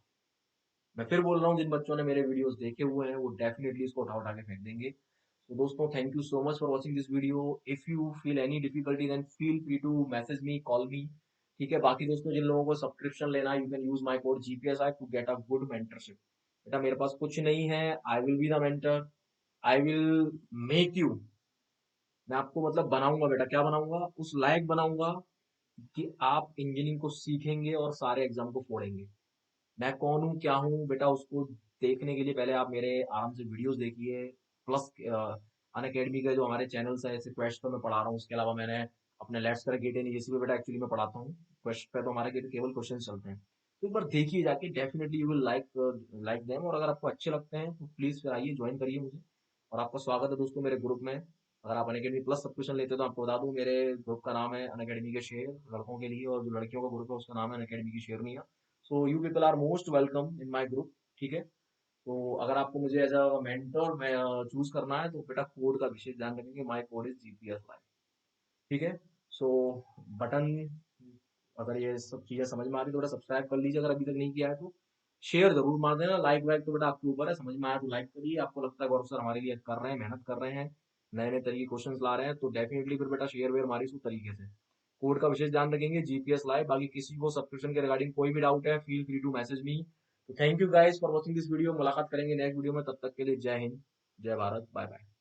मैं फिर बोल रहा हूँ, जिन बच्चों ने मेरे वीडियोस देखे हुए हैं वो डेफिनेटली इसको उठा उठा के फेंक देंगे। तो दोस्तों thank you so much for watching this video. If you feel any difficulty then feel free to message me, call me, ठीक है। बाकी दोस्तों जिन लोगों को सब्सक्रिप्शन लेना है, you can use my code GPSI to get a good mentorship. बेटा मेरे पास कुछ नहीं है, I will be the mentor, I will make you, मैं आपको मतलब बनाऊंगा बेटा। क्या बनाऊंगा? उस लायक बनाऊंगा कि आप इंजीनियरिंग को सीखेंगे और सारे एग्जाम को फोड़ेंगे। मैं कौन हूँ, क्या हूँ बेटा, उसको देखने के लिए पहले आप मेरे आराम से वीडियोस देखिए। प्लस अन अकेडमी के जो हमारे चैनल्स है, ऐसे क्वेस्ट पे मैं पढ़ा रहा हूँ। उसके अलावा मैंने अपने लेट्स कर गेट इसी पे बेटा एक्चुअली मैं पढ़ाता हूँ। क्वेस्ट पे तो हमारे केवल क्वेश्चन चलते हैं। तो एक बार देखिए जाके, definitely you will like them. और अगर आपको अच्छे लगते हैं तो प्लीज फिर आइए, ज्वाइन करिए मुझे। और आपका स्वागत है दोस्तों मेरे ग्रुप में। अगर आप अन अकेडमी प्लस सब्सक्रिप्शन लेते हो तो आपको बता दूं, मेरे ग्रुप का नाम है अन अकेडमी के शेर, लड़कों के लिए। और जो लड़कियों का ग्रुप है उसका नाम है अन अकेडमी की शेरनिया। So you people are most welcome in my group, ठीक है। तो अगर आपको मुझे एज अ मेंटर मैं चूज करना है तो बेटा कोड का विशेष ध्यान रखेंगे। My code is GPS live, ठीक है। सो बटन, अगर ये सब चीजें समझ में आ रही तो बेटा सब्सक्राइब कर लीजिए। अगर अभी तक नहीं किया है तो शेयर जरूर मार देना। लाइक वाइक तो बेटा आपके ऊपर है, समझ में आया तो लाइक करिए। आपको लगता है गौरव सर हमारे लिए कर रहे हैं, मेहनत कर रहे हैं, नए नए तरीके क्वेश्चन ला रहे हैं, तो डेफिनेटली फिर बेटा शेयर वेयर मारिए उस तरीके से। कोड का विशेष ध्यान रखेंगे, जीपीएस लाइव। बाकी किसी को सब्सक्रिप्शन के रिगार्डिंग कोई भी डाउट है, feel free to message me. तो thank you guys for watching this video. मुलाकात करेंगे नेक्स्ट वीडियो में, तब तक के लिए जय हिंद, जय भारत, बाय बाय।